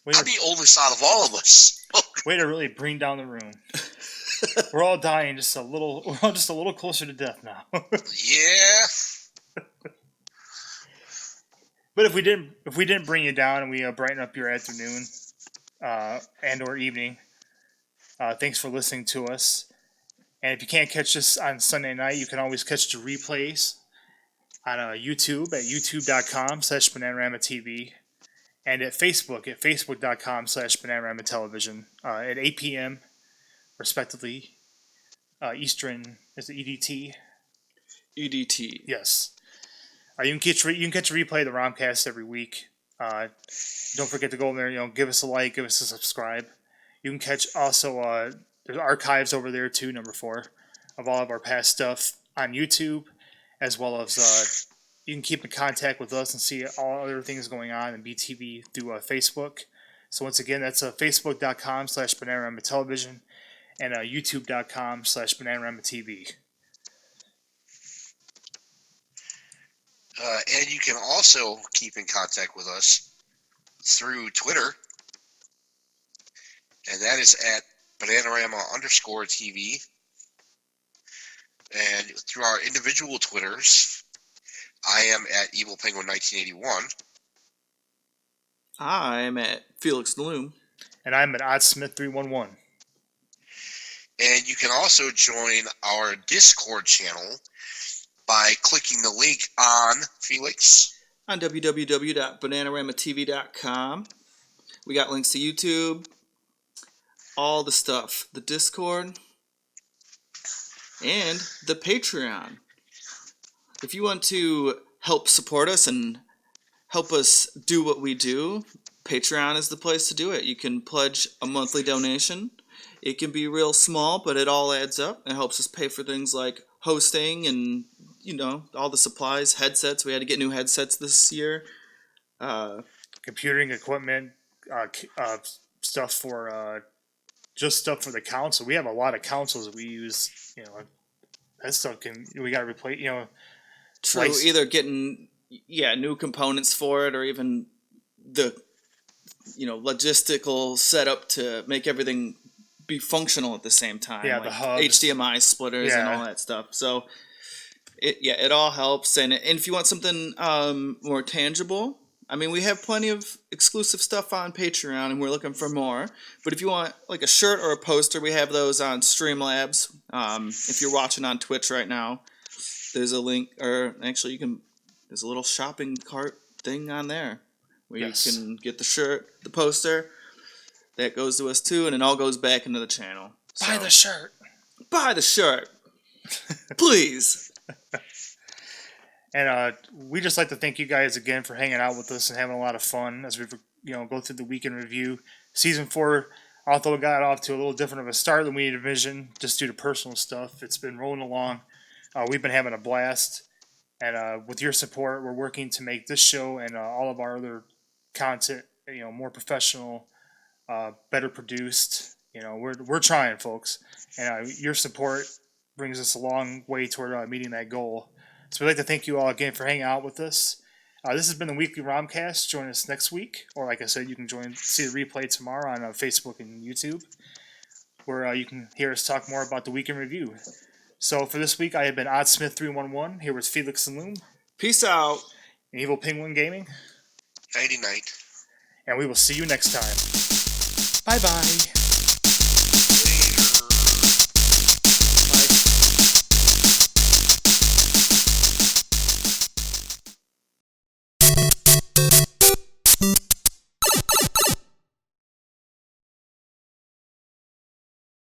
I'm the oldest out of all of us. Way to really bring down the room. We're all dying just a little. We're all just a little closer to death now. Yeah. But if we didn't bring you down and we brighten up your afternoon and or evening, thanks for listening to us. And if you can't catch us on Sunday night, you can always catch the replays on YouTube at youtube.com/BananaROMa TV and at Facebook at facebook.com/BananaROMa Television at 8 p.m. respectively. Eastern, is it EDT? EDT. Yes. You can catch a replay of the ROMcast every week. Don't forget to go in there. Give us a like, give us a subscribe. You can catch also there's archives over there too, number 4, of all of our past stuff on YouTube, as well as you can keep in contact with us and see all other things going on in BTV through Facebook. So once again, that's facebook.com/BananaROMa Television and youtube.com/BananaROMa TV. And you can also keep in contact with us through Twitter. And that is at BananaROMa_TV. And through our individual Twitters, I am at EvilPenguin1981. I'm at FelixNloom. And I'm at OddSmith311. And you can also join our Discord channel by clicking the link on Felix. On www.BananaROMaTV.com. We got links to YouTube, all the stuff, the Discord, and the Patreon. If you want to help support us and help us do what we do, Patreon is the place to do it. You can pledge a monthly donation. It can be real small, but it all adds up. It helps us pay for things like hosting and, all the supplies, headsets. We had to get new headsets this year. Computing equipment, stuff for stuff for the council. We have a lot of councils that we use. That stuff we got to replace. True. Either getting new components for it, or even the logistical setup to make everything be functional at the same time. Yeah, like the hubs, HDMI splitters, and all that stuff. So it all helps. And if you want something more tangible, we have plenty of exclusive stuff on Patreon, and we're looking for more. But if you want like a shirt or a poster, we have those on Streamlabs. If you're watching on Twitch right now, there's a link, or actually there's a little shopping cart thing on there where you can get the shirt, the poster. That goes to us too, and it all goes back into the channel. Buy the shirt. Buy the shirt. Please. And we just like to thank you guys again for hanging out with us and having a lot of fun as we go through the weekend review. Season 4, although it got off to a little different of a start than we envisioned, just due to personal stuff, it's been rolling along. We've been having a blast, and with your support, we're working to make this show and all of our other content, more professional, better produced. We're trying, folks, and your support brings us a long way toward meeting that goal. So we'd like to thank you all again for hanging out with us. This has been the weekly ROMcast. Join us next week, or like I said, you can see the replay tomorrow on Facebook and YouTube, where you can hear us talk more about the weekend review. So for this week, I have been Oddsmith311. Here with FelixNloom. Peace out. And EvilPenguinGaming. 99. And we will see you next time. Bye-bye.